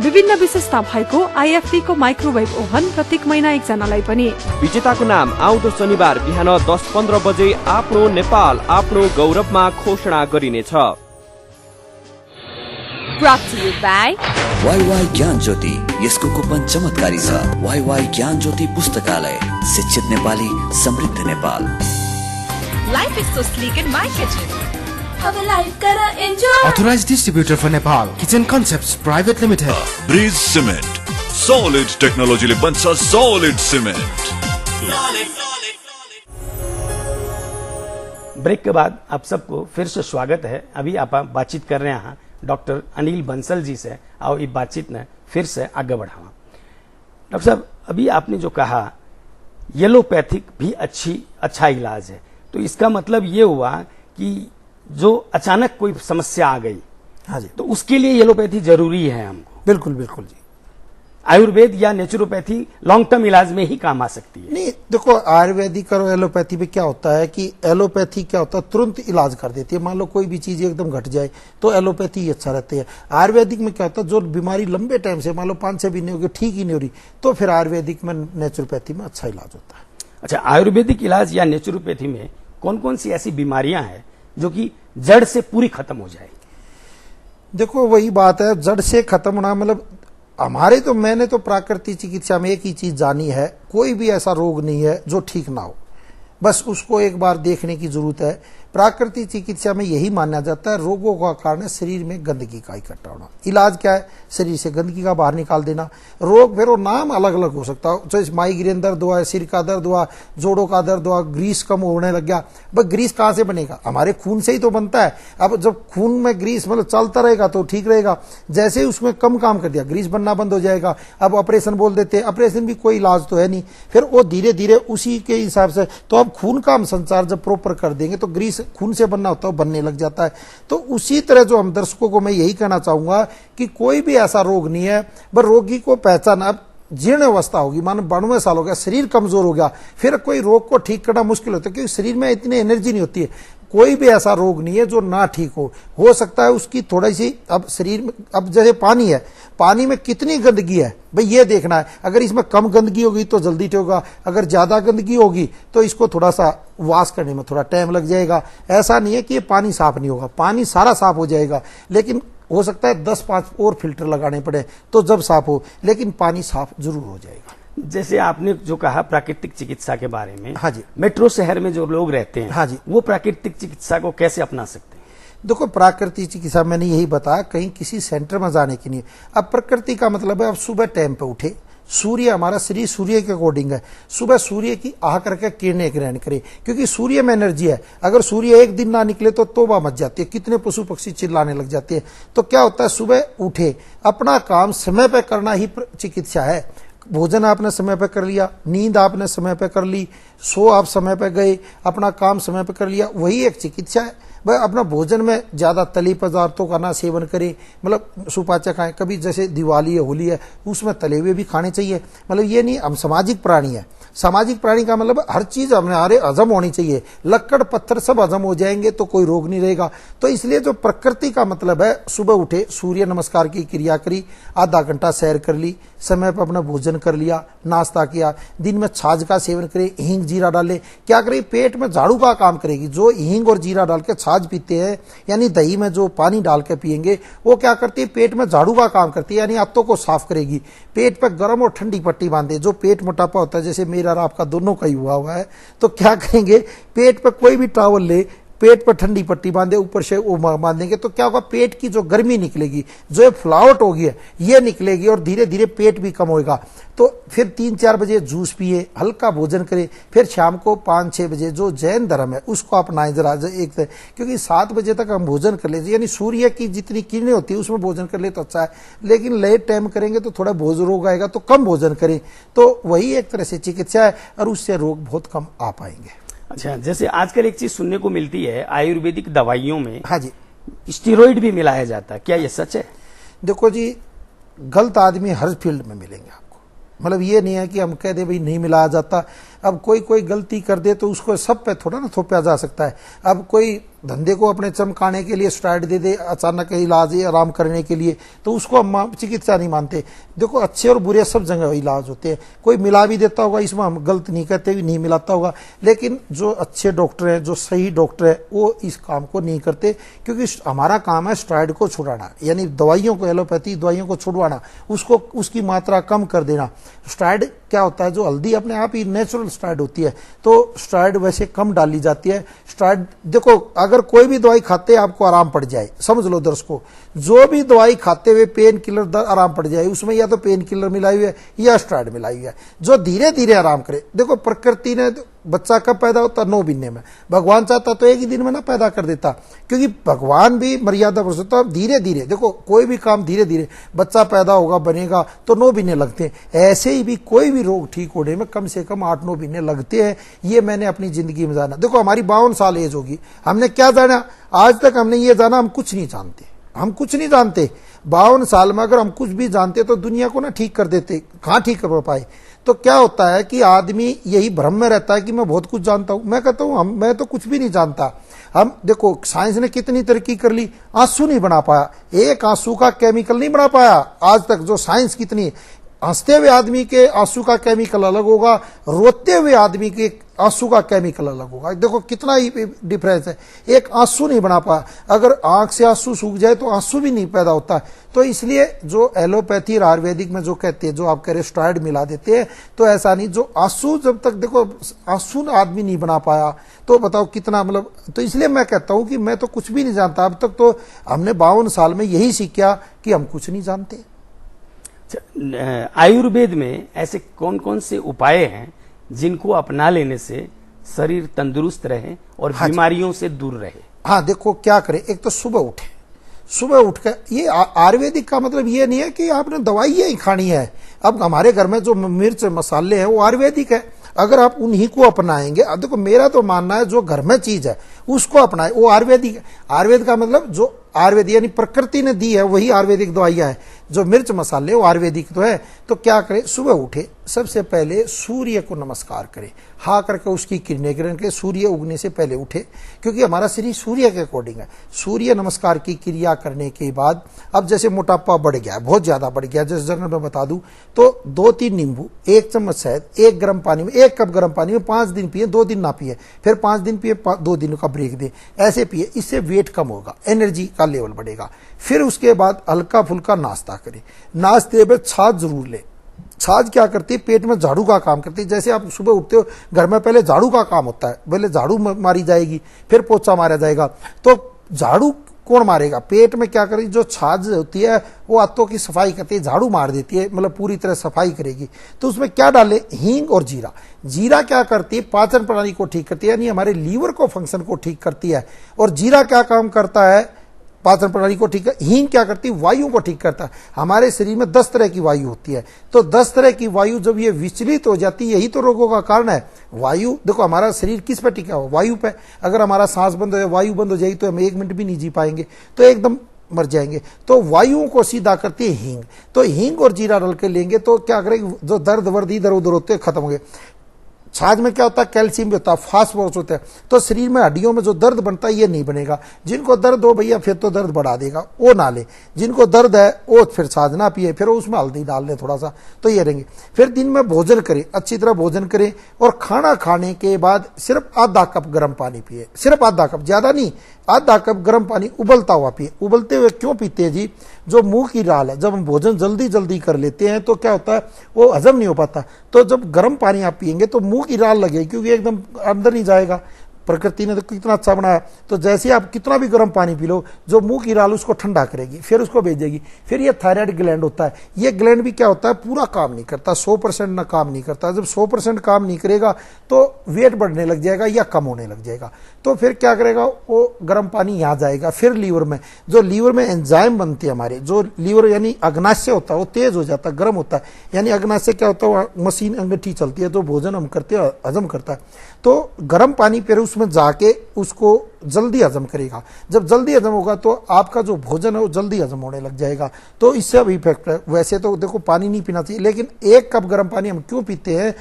विभिन्न विशेषता भएको आईएफटी को माइक्रोवेभ ओभन प्रत्येक महिना 1 जनालाई पनि। विजेताको नाम आउँदो शनिबार बिहान 10:15 बजे आफ्नो नेपाल आफ्नो गौरवमा घोषणा गरिनेछ। Brought to you by WaiWai ज्ञान ज्योति, यसको कुपन चमत्कारी छ। वाईवाई ज्ञान ज्योति पुस्तकालय, शिक्षित नेपाली, समृद्ध Nepal. Life is so sleek in my kitchen. अब लाइफ करा enjoy. Authorized distributor for Nepal, Kitchen Concepts Private Limited. Bridge cement, solid टेक्नोलॉजीले बन्छ सॉलिड सिमेन्ट। ब्रेक के बाद आप सबको फिर से स्वागत है। अभी आप बातचीत कर रहे हैं डॉक्टर अनिल बंसल जी से, और ये बातचीत ने फिर से आगे बढ़ावा। डॉक्टर साहब, अभी आपने जो कहा येलोपैथिक भी अच्छा इलाज है, तो इसका मतलब ये हुआ कि जो अचानक कोई समस्या आ गई, हाँ जी, तो उसके लिए येलोपैथी जरूरी है हमको? बिल्कुल बिल्कुल जी। आयुर्वेद या नेचुरोपैथी लॉन्ग टर्म इलाज में ही काम आ सकती है? नहीं, देखो आयुर्वेदिक और एलोपैथी में क्या होता है कि एलोपैथी क्या होता है तुरंत इलाज कर देती है। मान लो कोई भी चीज एकदम घट जाए तो एलोपैथी ही अच्छा रहती है। आयुर्वेदिक में क्या होता है जो बीमारी लंबे टाइम से मान लो 5-6 महीने हो गए ठीक ही नहीं हो रही, तो फिर आयुर्वेदिक में नेचुरोपैथी में अच्छा इलाज होता है। अच्छा, आयुर्वेदिक इलाज या नेचुरोपैथी में कौन कौन सी ऐसी बीमारियां हैं जो कि जड़ से पूरी खत्म हो जाए? देखो वही बात है, जड़ से खत्म होना मतलब हमारे तो मैंने तो प्राकृतिक चिकित्सा में एक ही चीज जानी है, कोई भी ऐसा रोग नहीं है जो ठीक ना हो, बस उसको एक बार देखने की जरूरत है। प्राकृतिक चिकित्सा में यही माना जाता है रोगों का कारण है शरीर में गंदगी का इकट्ठा होना। इलाज क्या है? शरीर से गंदगी का बाहर निकाल देना। रोग फिर वो नाम अलग अलग हो सकता है, जैसे माइग्रेन दर्द हुआ, सिर का दर्द हुआ, जोड़ों का दर्द हुआ, ग्रीस कम होने लग गया। बस ग्रीस कहाँ से बनेगा? हमारे खून से ही तो बनता है। अब जब खून में ग्रीस मतलब चलता रहेगा तो ठीक रहेगा, जैसे ही उसमें कम काम कर दिया ग्रीस बनना बंद हो जाएगा। अब ऑपरेशन बोल देते हैं, ऑपरेशन भी कोई इलाज तो है नहीं, फिर वो धीरे धीरे उसी के हिसाब से। तो अब खून का हम संचार जब प्रॉपर कर देंगे तो ग्रीस खून से बनना होता है बनने लग जाता है। तो उसी तरह जो हम दर्शकों को मैं यही कहना चाहूंगा कि कोई भी ऐसा रोग नहीं है, पर रोगी को पहचान। अब जीर्ण अवस्था होगी, मानो 92 साल हो गया, शरीर कमजोर हो गया, फिर कोई रोग को ठीक करना मुश्किल होता है क्योंकि शरीर में इतनी एनर्जी नहीं होती है। कोई भी ऐसा रोग नहीं है जो ना ठीक हो सकता है उसकी थोड़ी सी। अब शरीर में अब जैसे पानी है, पानी में कितनी गंदगी है भाई ये देखना है। अगर इसमें कम गंदगी होगी तो जल्दी ठीक होगा, अगर ज्यादा गंदगी होगी तो इसको थोड़ा सा वाश करने में थोड़ा टाइम लग जाएगा। ऐसा नहीं है कि ये पानी साफ नहीं होगा, पानी सारा साफ हो जाएगा, लेकिन हो सकता है 10-5 और फिल्टर लगाने पड़े तो जब साफ हो, लेकिन पानी साफ जरूर हो जाएगा। जैसे आपने जो कहा प्राकृतिक चिकित्सा के बारे में, हाँ जी, मेट्रो शहर में जो लोग रहते हैं, हाँ जी, वो प्राकृतिक चिकित्सा को कैसे अपना सकते हैं? देखो प्राकृतिक चिकित्सा मैंने यही बताया, कहीं किसी सेंटर में जाने की नहीं। अब प्रकृति का मतलब है अब सुबह टाइम पे उठे, सूर्य हमारा शरीर सूर्य के अकॉर्डिंग है, सुबह सूर्य की आह करके किरणें ग्रहण करे, क्योंकि सूर्य में एनर्जी है। अगर सूर्य एक दिन ना निकले तो तोबा मच जाती है, कितने पशु पक्षी चिल्लाने लग जाते हैं। तो क्या होता है सुबह उठे, अपना काम समय पे करना ही चिकित्सा है। भोजन आपने समय पे कर लिया, नींद आपने समय पे कर ली, सो आप समय पे गए, अपना काम समय पे कर लिया, वही एक चिकित्सा है। भाई अपना भोजन में ज्यादा तली पदार्थों का ना सेवन करें, मतलब सुपाच्य खाएं। कभी जैसे दिवाली है, होली है, उसमें तले हुए भी खाने चाहिए। मतलब ये नहीं, हम सामाजिक प्राणी है। सामाजिक प्राणी का मतलब हर चीज हमारे हजम होनी चाहिए। लक्कड़ पत्थर सब हजम हो जाएंगे तो कोई रोग नहीं रहेगा। तो इसलिए जो प्रकृति का मतलब है, सुबह उठे, सूर्य नमस्कार की क्रिया करी, आधा घंटा सैर कर ली, समय पर अपना भोजन कर लिया, नाश्ता किया, दिन में छाछ का सेवन करें, हींग जीरा डालें। क्या करें, पेट में झाड़ू का काम करेगी। जो हींग और जीरा डाल के छाछ पीते हैं, यानी दही में जो पानी डाल के पिएंगे, वो क्या करती है, पेट में झाड़ू का काम करती है, यानी आंतों को साफ करेगी। पेट पर गर्म और ठंडी पट्टी बांधे। जो पेट मोटापा होता है, जैसे मेरा और आपका दोनों का ही हुआ है, तो क्या करेंगे, पेट पर कोई भी टॉवल ले, पेट पर ठंडी पट्टी बांधे, ऊपर से वो बांधेंगे, तो क्या होगा, पेट की जो गर्मी निकलेगी, जो फुलावट होगी ये निकलेगी और धीरे धीरे पेट भी कम होगा। तो फिर 3-4 बजे जूस पिए, हल्का भोजन करें, फिर शाम को 5-6 बजे जो जैन धर्म है उसको अपनाएं जरा एक, क्योंकि 7 बजे तक हम भोजन कर लेते, यानी सूर्य की जितनी किरणें होती है उसमें भोजन कर ले तो अच्छा है। लेकिन लेट टाइम करेंगे तो थोड़ा भोजन रोग आएगा, तो कम भोजन करें। तो वही एक तरह से चिकित्सा है और उससे रोग बहुत कम आ पाएंगे। अच्छा, जैसे आजकल एक चीज सुनने को मिलती है, आयुर्वेदिक दवाइयों में हाँ जी, स्टेरॉइड भी मिलाया जाता है, क्या ये सच है? देखो जी, गलत आदमी हर फील्ड में मिलेंगे आपको। मतलब ये नहीं है कि हम कह दे भाई नहीं मिलाया जाता। अब कोई गलती कर दे तो उसको सब पे थोड़ा ना थोपा जा सकता है। अब कोई धंधे को अपने चमकाने के लिए स्टेरॉइड दे दे, अचानक इलाज आराम करने के लिए, तो उसको हम चिकित्सा नहीं मानते। देखो, अच्छे और बुरे सब जगह इलाज होते हैं। कोई मिला भी देता होगा, इसमें हम गलत नहीं कहते, भी नहीं मिलाता होगा। लेकिन जो अच्छे डॉक्टर हैं, जो सही डॉक्टर है, वो इस काम को नहीं करते, क्योंकि हमारा काम है स्टेरॉइड को छुड़ाना, यानी दवाइयों को, एलोपैथी दवाइयों को छुड़वाना, उसको उसकी मात्रा कम कर देना। स्टेरॉइड क्या होता है, जो हल्दी अपने आप ही नेचुरल स्टेरॉइड होती है, तो स्टेरॉइड वैसे कम डाली जाती है। स्टेरॉइड देखो, अगर कोई भी दवाई खाते आपको आराम पड़ जाए, समझ लो दर्शकों, जो भी दवाई खाते हुए पेन किलर आराम पड़ जाए, उसमें या तो पेन किलर मिलाई हुई है या स्टेरॉइड मिलाई हुई है, जो धीरे धीरे आराम करे। देखो, प्रकृति ने बच्चा कब पैदा होता, 9 महीने में। भगवान चाहता तो एक ही दिन में ना पैदा कर देता, क्योंकि भगवान भी मर्यादा पुरुषोत्तम। धीरे धीरे देखो, कोई भी काम धीरे धीरे, बच्चा पैदा होगा, बनेगा तो 9 महीने लगते हैं। ऐसे ही भी कोई भी रोग ठीक होने में कम से कम 8-9 महीने लगते हैं। ये मैंने अपनी जिंदगी में जाना। देखो, हमारी 52 साल एज होगी, हमने क्या जाना आज तक? हमने ये जाना हम कुछ नहीं जानते, हम कुछ नहीं जानते। 52 साल में अगर हम कुछ भी जानते तो दुनिया को ना ठीक कर देते, कहां ठीक कर पाए। तो क्या होता है कि आदमी यही भ्रम में रहता है कि मैं बहुत कुछ जानता हूं। मैं कहता हूं मैं तो कुछ भी नहीं जानता। हम देखो, साइंस ने कितनी तरक्की कर ली, आंसू नहीं बना पाया, एक आंसू का केमिकल नहीं बना पाया आज तक। जो साइंस कितनी, हंसते हुए आदमी के आंसू का केमिकल अलग होगा, रोते हुए आदमी के आंसू का केमिकल अलग होगा। देखो कितना ही डिफरेंस है, एक आंसू नहीं बना पाया। अगर आंख से आंसू सूख जाए तो आंसू भी नहीं पैदा होता। तो इसलिए जो एलोपैथी और आयुर्वेदिक में जो कहते हैं, जो आप कह रहे स्टेरॉइड मिला देते हैं, तो ऐसा नहीं। जो आंसू, जब तक देखो आंसू आदमी नहीं बना पाया तो बताओ कितना, मतलब। तो इसलिए मैं कहता हूं कि मैं तो कुछ भी नहीं जानता। अब तक तो हमने 52 साल में यही सीखा कि हम कुछ नहीं जानते। आयुर्वेद में ऐसे कौन कौन से उपाय हैं जिनको अपना लेने से शरीर तंदुरुस्त रहे और बीमारियों से दूर रहे? हाँ, देखो क्या करें। एक तो सुबह उठे, सुबह उठकर, ये आयुर्वेदिक का मतलब ये नहीं है कि आपने दवाइयां ही खानी है। अब हमारे घर में जो मिर्च मसाले हैं वो आयुर्वेदिक है, अगर आप उन्हीं को अपनाएंगे। अब देखो, मेरा तो मानना है जो घर में चीज है उसको अपनाए, वो आयुर्वेदिक है। आयुर्वेद का मतलब जो आयुर्वेद यानी प्रकृति ने दी है वही आयुर्वेदिक दवाइयां हैं। जो मिर्च मसाले वो आयुर्वेदिक तो है। तो क्या करें, सुबह उठे, सबसे पहले सूर्य को नमस्कार करें, हा करके उसकी किरणें ग्रहण करें। सूर्य उगने से पहले उठे, क्योंकि हमारा शरीर सूर्य के अकॉर्डिंग है। सूर्य नमस्कार की क्रिया करने के बाद, अब जैसे मोटापा बढ़ गया, बहुत ज्यादा बढ़ गया, जैसे जगह मैं बता दूं तो 2-3 नींबू, 1 चम्मच शहद, 1 गर्म पानी में, 1 कप गर्म पानी में 5 दिन पिए, 2 दिन ना पिए, फिर 5 दिन पिए, 2 दिन का ब्रेक दे, ऐसे पिए। इससे वेट कम होगा, एनर्जी का लेवल बढ़ेगा। फिर उसके बाद हल्का फुल्का नाश्ता करें। नाश्ते में छाछ जरूर ले। छाछ क्या करती है, पेट में झाड़ू का काम करती है। जैसे आप सुबह उठते हो, घर में पहले झाड़ू का काम होता है, पहले झाड़ू मारी जाएगी, फिर पोछा मारा जाएगा। तो झाड़ू कौन मारेगा? पेट में क्या करेगी, जो छाछ होती है वो आंतों की सफाई करती है, झाड़ू मार देती है, मतलब पूरी तरह सफाई करेगी। तो उसमें क्या डाले, हींग और जीरा। जीरा क्या करती है, पाचन प्रणाली को ठीक करती है, यानी हमारे लीवर को फंक्शन को ठीक करती है। और जीरा क्या काम करता है, पाचन प्रणाली को ठीक कर। हींग क्या करती है, वायु को ठीक करता है। हमारे शरीर में 10 तरह की वायु होती है, तो 10 तरह की वायु जब ये विचलित हो जाती है, यही तो रोगों का कारण है। वायु देखो, हमारा शरीर किस पे टिका हुआ, वायु पे। अगर हमारा सांस बंद हो जाए, वायु बंद हो जाएगी, तो हम 1 मिनट भी नहीं जी पाएंगे, तो एकदम मर जाएंगे। तो वायुओं को सीधा करती है हींग। तो हींग और जीरा डाल के लेंगे तो क्या करेंगे, जो दर्द वर्द इधर उधर होते हैं खत्म हो गए। छाछ में क्या होता है, कैल्शियम भी होता है, फास्फोरस होता है, तो शरीर में हड्डियों में जो दर्द बनता है ये नहीं बनेगा। जिनको दर्द हो भैया फिर तो दर्द बढ़ा देगा, वो ना ले। जिनको दर्द है वो फिर छाछ ना पिए, फिर उसमें हल्दी डाल ले थोड़ा सा, तो ये रहेंगे। फिर दिन में भोजन करें, अच्छी तरह भोजन करें, और खाना खाने के बाद सिर्फ आधा कप गर्म पानी पिए, सिर्फ आधा कप, ज्यादा नहीं, आधा कप गर्म पानी उबलता हुआ पिए। उबलते हुए क्यों पीते हैं जी, जो मुंह की राल है, जब हम भोजन जल्दी जल्दी कर लेते हैं तो क्या होता है, वो हजम नहीं हो पाता। तो जब गर्म पानी आप पिएंगे तो मुंह की राल लगेगी, क्योंकि एकदम अंदर नहीं जाएगा। प्रकृति ने तो कितना अच्छा बनाया, तो जैसे आप कितना भी गर्म पानी पी लो, जो मुंह की राल उसको ठंडा करेगी, फिर उसको भेजेगी। फिर ये थायराइड ग्लैंड होता है, ये ग्लैंड भी क्या होता है, पूरा काम नहीं करता, 100% ना काम नहीं करता। जब 100% काम नहीं करेगा तो वेट बढ़ने लग जाएगा या कम होने लग जाएगा। तो फिर क्या करेगा, वो गर्म पानी यहाँ जाएगा। फिर लीवर में, जो लीवर में एंजाइम बनते हैं हमारे, जो लीवर यानी अग्नाशय होता है वो तेज हो जाता है, गर्म होता है। यानी अग्नाशय क्या होता है, मशीन अंगीठी चलती है, तो भोजन हम करते हैं हजम करता है। तो गर्म पानी फिर उसमें जाके उसको जल्दी हजम करेगा। जब जल्दी हजम होगा तो आपका जो भोजन है वो जल्दी हजम होने लग जाएगा। तो इससे अब इफेक्ट है। वैसे तो देखो पानी नहीं पीना चाहिए, लेकिन 1 कप गर्म पानी हम क्यों पीते हैं,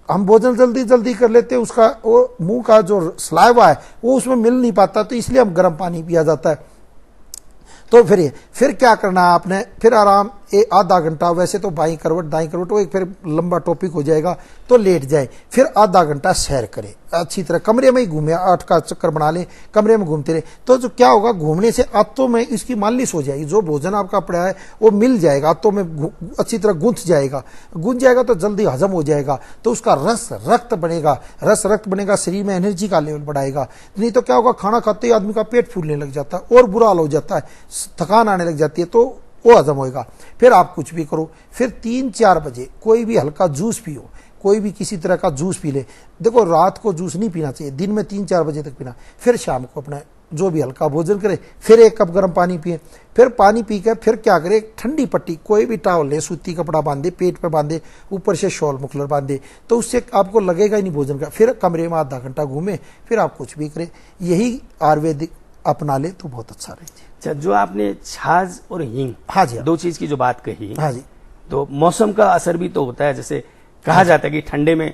हम भोजन जल्दी जल्दी कर लेते हैं, उसका वो मुंह का जो स्लाइवा है वो उसमें मिल नहीं पाता, तो इसलिए हम गर्म पानी पिया जाता है। तो फिर क्या करना है आपने, फिर आराम आधा घंटा, वैसे तो बाई करवट दाई करवट, वो एक फिर लंबा टॉपिक हो जाएगा, तो लेट जाए। फिर आधा घंटा सैर करें अच्छी तरह, कमरे में ही घूमे, 8 का चक्कर बना लें, कमरे में घूमते रहे। तो जो क्या होगा, घूमने से आंतों में इसकी मालिश हो जाएगी, जो भोजन आपका पड़ा है वो मिल जाएगा, आंतों में अच्छी तरह गूंथ जाएगा तो जल्दी हजम हो जाएगा। तो उसका रस रक्त बनेगा, शरीर में एनर्जी का लेवल बढ़ाएगा। नहीं तो क्या होगा, खाना खाते ही आदमी का पेट फूलने लग जाता है और बुरा हाल हो जाता है, थकान आने लग जाती है, तो वो हजम होएगा। फिर आप कुछ भी करो, फिर 3-4 बजे कोई भी हल्का जूस पियो, कोई भी किसी तरह का जूस पी ले। देखो रात को जूस नहीं पीना चाहिए, दिन में 3-4 बजे तक पीना। फिर शाम को अपना जो भी हल्का भोजन करे, फिर 1 कप गर्म पानी पिए। फिर पानी पी कर फिर क्या करे, ठंडी पट्टी, कोई भी टावल ले, सूती कपड़ा बांधे, पेट पे बांधे, ऊपर से शॉल मुखलर बांधे, तो उससे आपको लगेगा ही नहीं भोजन का। फिर कमरे में आधा घंटा घूमे, फिर आप कुछ भी करें, यही आयुर्वेदिक अपना ले तो बहुत अच्छा रहेगा। अच्छा, जो आपने छाछ और हींग, हाँ जी, 2 चीज की जो बात कही, हाँ जी, तो मौसम का असर भी तो होता है। जैसे कहा जाता है कि ठंडे में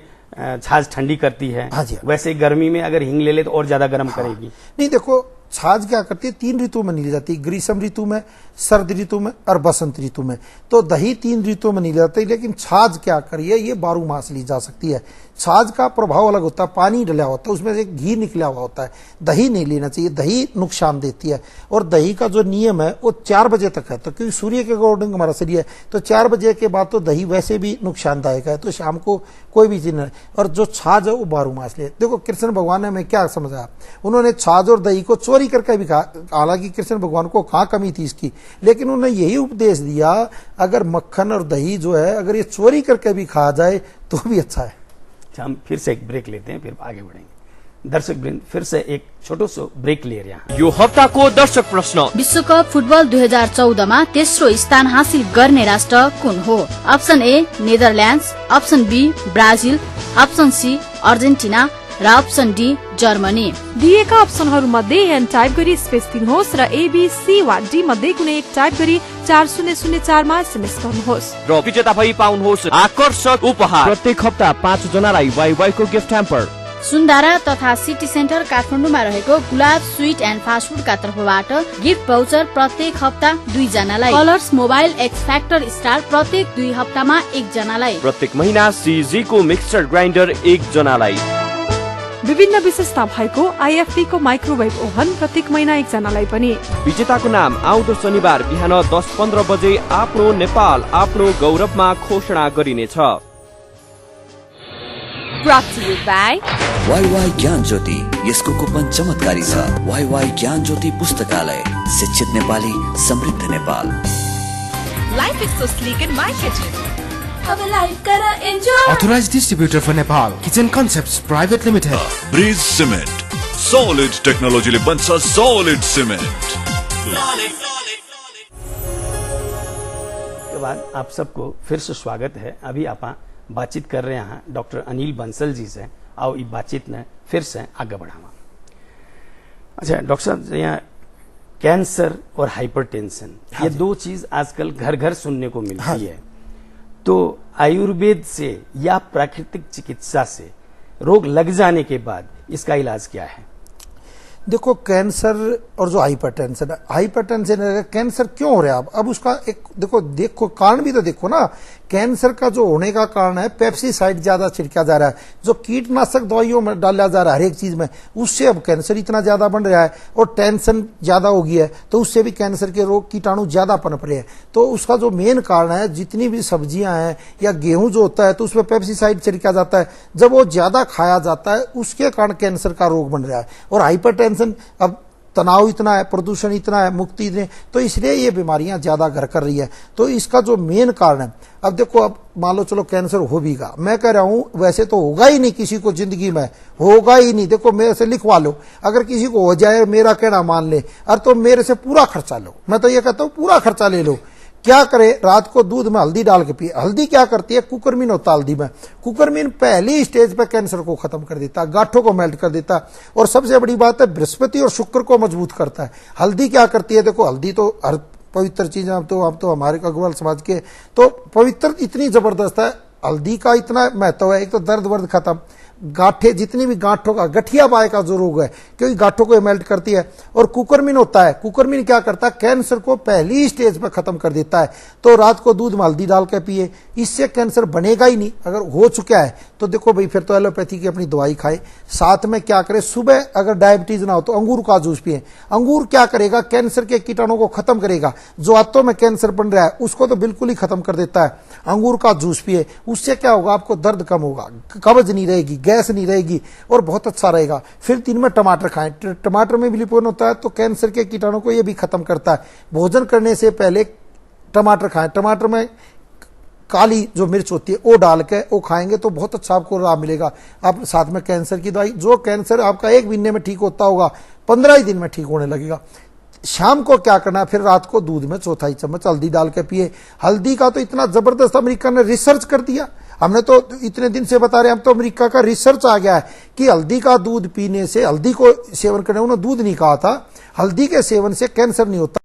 छाछ ठंडी करती है, हाँ जी, वैसे गर्मी में अगर हींग ले ले तो और ज्यादा गर्म करेगी। नहीं देखो, छाछ क्या करती है, 3 ऋतु में ली जाती है, ग्रीष्म ऋतु में, सर्द ऋतु में और बसंत ऋतु में। तो दही 3 ऋतु में ली जाती है, लेकिन छाछ क्या करिए, ये 12 मास ली जा सकती है। छाछ का प्रभाव अलग होता है, पानी डला होता है, उसमें से घी निकला हुआ होता है। दही नहीं लेना चाहिए, दही नुकसान देती है। और दही का जो नियम है वो 4 बजे तक है, तो क्योंकि सूर्य के अकॉर्डिंग हमारा शरीर है, तो 4 बजे के बाद तो दही वैसे भी नुकसानदायक है, तो शाम को कोई भी चीज नहीं। और जो छाछ है वो 12 मास ले। देखो कृष्ण भगवान ने हमें क्या समझा, उन्होंने छाछ और दही को चोरी करके भी कहा। हालांकि कृष्ण भगवान को कहाँ कमी थी इसकी, लेकिन उन्होंने यही उपदेश दिया, अगर मक्खन और दही जो है अगर ये चोरी करके भी खाया जाए तो भी अच्छा है। हम फिर से एक ब्रेक लेते हैं, फिर आगे बढ़ेंगे। दर्शक वृन्द, फिर से एक छोटो सो ब्रेक लिएर यहाँ। यो हप्ताको दर्शक प्रश्न, विश्वकप फुटबल 2014 तेस्रो स्थान हासिल गर्ने राष्ट्र कुन हो? Option A Netherlands, option B Brazil, option C Argentina र अप्सन डी जर्मनी। दिएका अप्सनहरू मध्ये एन टाइप गरी स्पेस दिनुहोस् र ABC वा डी मध्ये कुनै एक टाइप गरी 4004 मा एसएमएस गर्नुहोस् र विजेता भई पाउनुहोस् आकर्षक उपहार। प्रत्येक हप्ता 5 जनालाई वाइवाई को गिफ्ट ह्याम्पर। सुन्दारा तथा सिटी सेन्टर काठमाडौँमा रहेको गुलाब स्वीट एन्ड फास्ट फूडका तर्फबाट गिफ्ट भाउचर प्रत्येक हप्ता 2 जनालाई। Colours mobile x factor star प्रत्येक 2 हप्तामा 1 जनालाई। प्रत्येक महिना CG को मिक्सचर ग्राइन्डर 1 जनालाई। विभिन्न विशेषता भएको IFT को माइक्रोवेभ ओभन प्रत्येक महिना 1 जनालाई पनि। विजेताको नाम आउँदो शनिबार बिहान 10:15 बजे आफ्नो नेपाल आफ्नो गौरवमा घोषणा गरिनेछ। Brought to you by WaiWai ज्ञान ज्योति, यसको कुपन चमत्कारी छ। वाईवाई ज्ञान ज्योति पुस्तकालय, शिक्षित नेपाली, समृद्ध Nepal. Life is so sleek in my kitchen. अब लाइफ करा enjoy. Authorized distributor for Nepal, Kitchen Concepts Private Limited. Bridge cement, solid टेक्नोलोजीले बन्छ solid सिमेन्ट। के बाद आप सबको फिर से स्वागत है। अभी आप बातचीत कर रहे हैं डॉक्टर अनिल बंसल जी से। आओ इस बातचीत ने फिर से आगे बढ़ावा। अच्छा डॉक्टर साहब, यहाँ कैंसर और हाइपरटेंशन ये दो चीज आजकल घर घर सुनने को मिलती है। तो आयुर्वेद से या प्राकृतिक चिकित्सा से रोग लग जाने के बाद इसका इलाज क्या है? देखो, कैंसर और जो हाइपरटेंशन है, कैंसर क्यों हो रहा है? अब उसका एक देखो कारण भी तो देखो ना। कैंसर का जो होने का कारण है पेप्सिसाइड ज्यादा छिड़का जा रहा है, जो कीटनाशक दवाइयों में डाला जा रहा है हर एक चीज में, उससे अब कैंसर इतना ज्यादा बढ़ रहा है। और टेंशन ज्यादा हो गई है तो उससे भी कैंसर के रोग कीटाणु ज्यादा पनप रहे हैं। तो उसका जो मेन कारण है, जितनी भी सब्जियां हैं या गेहूं जो होता है तो उसमें पेप्सिसाइड छिड़का जाता है। जब वो ज्यादा खाया जाता है उसके कारण कैंसर का रोग बन रहा है। और हाइपरटेंशन, अब तनाव इतना है, प्रदूषण इतना है, मुक्ति इतने, तो इसलिए ये बीमारियां ज्यादा घर कर रही है। तो इसका जो मेन कारण है, अब देखो, अब मान लो चलो कैंसर हो भी गा, मैं कह रहा हूं वैसे तो होगा ही नहीं, किसी को जिंदगी में होगा ही नहीं। देखो मेरे से लिखवा लो, अगर किसी को हो जाए मेरा कहना मान ले, अरे तो मेरे से पूरा खर्चा लो। मैं तो ये कहता हूं पूरा खर्चा ले लो। क्या करे, रात को दूध में हल्दी डाल के पिए। हल्दी क्या करती है? कुकरमीन होता है हल्दी में। कुकरमीन पहली स्टेज पे कैंसर को खत्म कर देता है, गांठों को मेल्ट कर देता है। और सबसे बड़ी बात है, बृहस्पति और शुक्र को मजबूत करता है। हल्दी क्या करती है? देखो, हल्दी तो हर पवित्र चीज है। अब तो हमारे अग्रवाल समाज के तो पवित्र इतनी जबरदस्त है, हल्दी का इतना महत्व है। एक तो दर्द वर्द खत्म, गांठे जितनी भी गांठों का, गठिया बाय का जो रोग है, क्योंकि गांठों को मेल्ट करती है। और कुकरमीन होता है, कुकरमीन क्या करता है? कैंसर को पहली स्टेज पर खत्म कर देता है। तो रात को दूध में हल्दी डाल के पिए, इससे कैंसर बनेगा ही नहीं। अगर हो चुका है तो देखो भाई, फिर तो एलोपैथी की अपनी दवाई खाए। साथ में क्या करे, सुबह अगर डायबिटीज ना हो तो अंगूर का जूस पिए। अंगूर क्या करेगा? कैंसर के कीटाणु को खत्म करेगा। जो आंतों में कैंसर बन रहा है उसको तो बिल्कुल ही खत्म कर देता है। अंगूर का जूस पिए, उससे क्या होगा? आपको दर्द कम होगा, कब्ज नहीं रहेगी, गैस नहीं रहेगी और बहुत अच्छा रहेगा। फिर दिन में टमाटर खाएं। टमाटर में भी लिपोन होता है तो कैंसर के कीटाणु को ये भी खत्म करता है। भोजन करने से पहले टमाटर खाएं। टमाटर में काली जो मिर्च होती है वो डाल के वो खाएंगे तो बहुत अच्छा आपको लाभ मिलेगा। आप साथ में कैंसर की दवाई, जो कैंसर आपका एक महीने में ठीक होता होगा 15 ही दिन में ठीक होने लगेगा। शाम को क्या करना है? फिर रात को दूध में 1/4 चम्मच हल्दी डाल के पिए। हल्दी का तो इतना जबरदस्त अमेरिका ने रिसर्च कर दिया, हमने तो इतने दिन से बता रहे हैं, हम तो अमेरिका का रिसर्च आ गया है कि हल्दी का दूध पीने से, हल्दी को सेवन करने, उन्होंने दूध नहीं कहा था, हल्दी के सेवन से कैंसर नहीं होता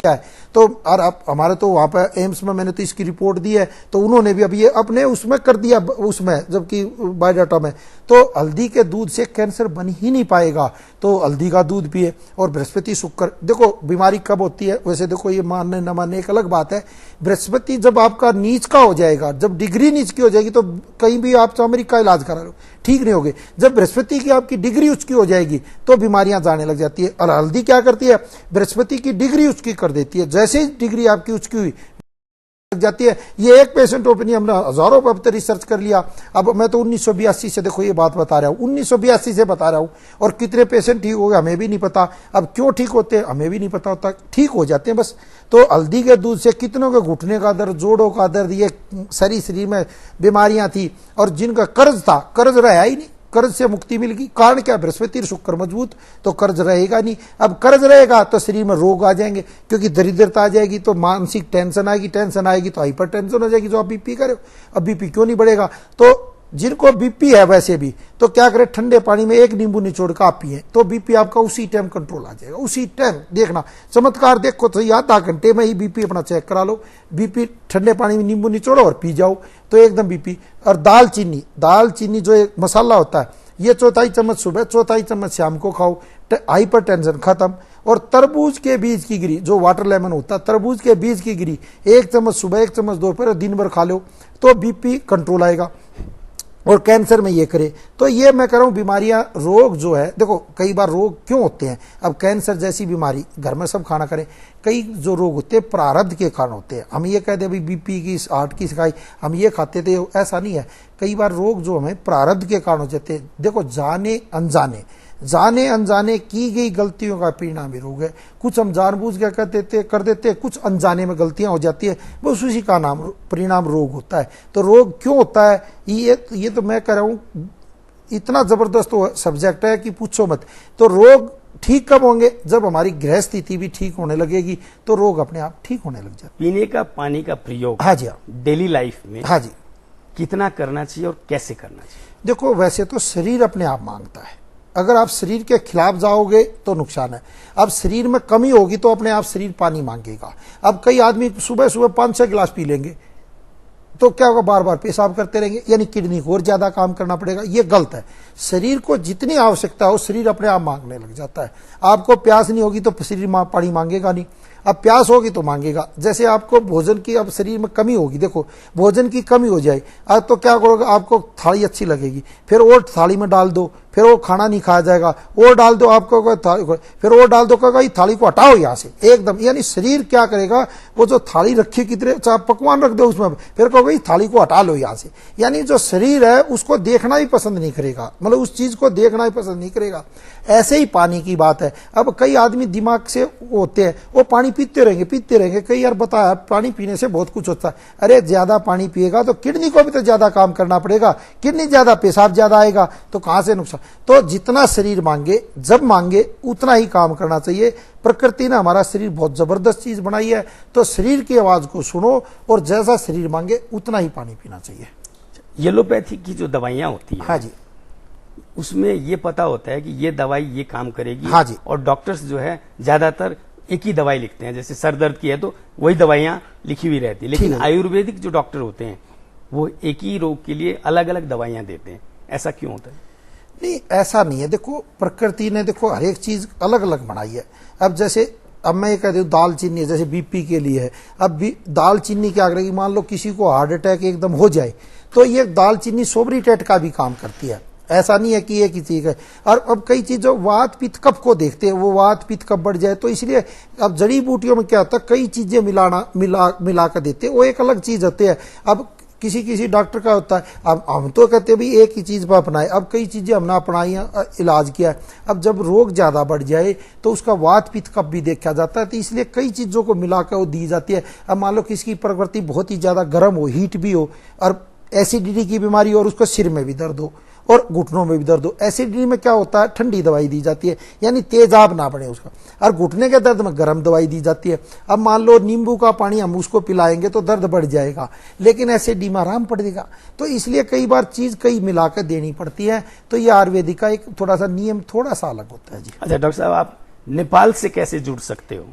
है। तो और आप हमारे तो वहां पर एम्स में मैंने तो इसकी रिपोर्ट दी है, तो उन्होंने भी अब ये अपने उसमें कर दिया, उसमें जबकि बायोडाटा में, तो हल्दी के दूध से कैंसर बन ही नहीं पाएगा। तो हल्दी का दूध पिए। और बृहस्पति शुक्र, देखो बीमारी कब होती है? वैसे देखो ये मानने न मानने एक अलग बात है। बृहस्पति जब आपका नीच का हो जाएगा, जब डिग्री नीच की हो जाएगी, तो कहीं भी आप अमेरिका इलाज करा लो ठीक नहीं होगे। जब बृहस्पति की आपकी डिग्री उसकी हो जाएगी तो बीमारियां जाने लग जाती है। और हल्दी क्या करती है? बृहस्पति की डिग्री उसकी कर देती है। जैसे ही डिग्री आपकी उसकी हुई जाती है। ये एक पेशेंट ओपिनियन हमने हजारों पर अब तक रिसर्च कर लिया। अब मैं तो 1982 से देखो ये बात बता रहा हूं, 1982 से बता रहा हूं। और कितने पेशेंट ठीक हो गए हमें भी नहीं पता। अब क्यों ठीक होते हैं हमें भी नहीं पता होता, ठीक हो जाते हैं बस। तो हल्दी के दूध से कितनों के घुटने का दर्द, जोड़ों का दर्द, ये शरीर में बीमारियां थी। और जिनका कर्ज था, कर्ज रहा ही नहीं, कर्ज से मुक्ति मिल गई। कारण क्या? बृहस्पति और शुक्र मजबूत, तो कर्ज रहेगा नहीं। अब कर्ज रहेगा तो शरीर में रोग आ जाएंगे, क्योंकि दरिद्रता आ जाएगी तो मानसिक टेंशन आएगी, टेंशन आएगी तो हाइपर टेंशन हो जाएगी, जो आप बीपी करे। अब बीपी क्यों नहीं बढ़ेगा? तो जिनको बीपी है वैसे भी तो क्या करें, ठंडे पानी में एक नींबू निचोड़ कर आप पिए तो बीपी आपका उसी टाइम कंट्रोल आ जाएगा। उसी टाइम देखना चमत्कार, देखो तो आधा घंटे में ही बीपी अपना चेक करा लो। बीपी ठंडे पानी में नींबू निचोड़ो और पी जाओ तो एकदम बीपी। और दालचीनी जो एक मसाला होता है, ये 1/4 चम्मच सुबह, 1/4 चम्मच शाम को खाओ, हाइपर टेंशन खत्म। और तरबूज के बीज की गिरी, जो वाटर लेमन होता है, तरबूज के बीज की गिरी 1 चम्मच सुबह, 1 चम्मच दोपहर, दिन भर खा लो तो बीपी कंट्रोल आएगा। और कैंसर में ये करे तो ये मैं कह रहा हूं बीमारियां, रोग जो है, देखो कई बार रोग क्यों होते हैं? अब कैंसर जैसी बीमारी, घर में सब खाना करें, कई जो रोग होते हैं प्रारब्ध के कारण होते हैं। हम ये कहते हैं भाई बीपी की, हार्ट की शिकायत हम ये खाते थे, ऐसा नहीं है। कई बार रोग जो हमें प्रारब्ध के कारण हो जाते हैं। देखो जाने अनजाने की गई गलतियों का परिणाम ही रोग है। कुछ हम जानबूझ के कर देते, कुछ अनजाने में गलतियां हो जाती है, बस उसी का नाम परिणाम रोग होता है। तो रोग क्यों होता है? ये तो मैं कह रहा हूं इतना जबरदस्त सब्जेक्ट है कि पूछो मत। तो रोग ठीक कब होंगे? जब हमारी गृह स्थिति भी ठीक होने लगेगी तो रोग अपने आप ठीक होने लग जाते। पीने का पानी का प्रयोग हाँ जी, हाँ डेली लाइफ में हाँ जी कितना करना चाहिए और कैसे करना चाहिए? देखो, वैसे तो शरीर अपने आप मांगता है, अगर आप शरीर के खिलाफ जाओगे तो नुकसान है। अब शरीर में कमी होगी तो अपने आप शरीर पानी मांगेगा। अब कई आदमी सुबह सुबह 5-6 गिलास पी लेंगे तो क्या होगा? बार बार पेशाब करते रहेंगे, यानी किडनी को और ज्यादा काम करना पड़ेगा। ये गलत है। शरीर को जितनी आवश्यकता हो शरीर अपने आप मांगने लग जाता है। आपको प्यास नहीं होगी तो शरीर पानी मांगेगा नहीं, अब प्यास होगी तो मांगेगा। जैसे आपको भोजन की अब शरीर में कमी होगी, देखो भोजन की कमी हो जाए अब तो क्या करोगे? आपको थाली अच्छी लगेगी, फिर और थाली में डाल दो, फिर वो खाना नहीं खाया जाएगा, और डाल दो, आपको फिर और डाल दो, कहोगे थाली को हटाओ यहाँ से एकदम। यानी शरीर क्या करेगा? वो जो थाली रखी कितने चाहे पकवान रख दो उसमें, फिर कहोगे थाली को हटा लो यहाँ से। यानी जो शरीर है उसको देखना ही पसंद नहीं करेगा, मतलब उस चीज को देखना ही पसंद नहीं करेगा। ऐसे ही पानी की बात है। अब कई आदमी दिमाग से होते हैं, वो पानी पीते रहेंगे। कई बार बताया पानी पीने से बहुत कुछ होता है। अरे ज्यादा पानी पिएगा तो किडनी को भी तो ज्यादा काम करना पड़ेगा, किडनी ज्यादा, पेशाब ज्यादा आएगा तो कहां से नुकसान? तो जितना शरीर मांगे, जब मांगे उतना ही काम करना चाहिए। प्रकृति ने हमारा शरीर बहुत जबरदस्त चीज बनाई है, तो शरीर की आवाज को सुनो और जैसा शरीर मांगे उतना ही पानी पीना चाहिए। येलोपैथी की जो दवाइयां होती है, हाँ जी, उसमें ये पता होता है कि ये दवाई ये काम करेगी। हाँ जी। और डॉक्टर्स जो है ज्यादातर एक ही दवाई लिखते हैं, जैसे सर दर्द की है तो वही दवाइयां लिखी हुई रहती है। लेकिन आयुर्वेदिक जो डॉक्टर होते हैं वो एक ही रोग के लिए अलग अलग दवाइयां देते हैं, ऐसा क्यों होता है? नहीं, ऐसा नहीं है। देखो प्रकृति ने देखो हर एक चीज अलग अलग बनाई है। अब जैसे अब मैं ये कहती हूँ दाल चीनी है, जैसे बीपी के लिए है। अब दाल चीनी क्या करेगी? मान लो किसी को हार्ट अटैक एकदम हो जाए तो ये दाल चीनी सोब्रिटेट का भी काम करती है, ऐसा नहीं है कि एक ही चीज है। और अब कई चीजों वात पित्त कफ को देखते हैं, वो वात पित्त कफ बढ़ जाए तो इसलिए अब जड़ी बूटियों में क्या होता है, कई चीजें मिला कर देते हैं, वो एक अलग चीज होती है। अब किसी डॉक्टर का होता है, अब हम तो कहते हैं भी एक ही चीज पर अपनाए, अब कई चीजें हमने अपनाई, इलाज किया। अब जब रोग ज्यादा बढ़ जाए तो उसका वात पित्त कफ भी देखा जाता है, तो इसलिए कई चीजों को मिलाकर वो दी जाती है। अब मान लो किसी की प्रकृति बहुत ही ज्यादा गर्म हो, हीट भी हो, और एसिडिटी की बीमारी हो, और उसको सिर में भी दर्द हो और घुटनों में भी दर्द हो। एसिडिटी में क्या होता है? ठंडी दवाई दी जाती है, यानी तेजाब ना बढ़े उसका। और घुटने के दर्द में गर्म दवाई दी जाती है। अब मान लो नींबू का पानी हम उसको पिलाएंगे तो दर्द बढ़ जाएगा, लेकिन एसिडिटी में आराम पड़ेगा। तो इसलिए कई बार चीज कई मिलाकर देनी पड़ती है। तो ये आयुर्वेदिक का एक थोड़ा सा नियम थोड़ा सा अलग होता है जी। अच्छा डॉक्टर साहब, आप नेपाल से कैसे जुड़ सकते हो?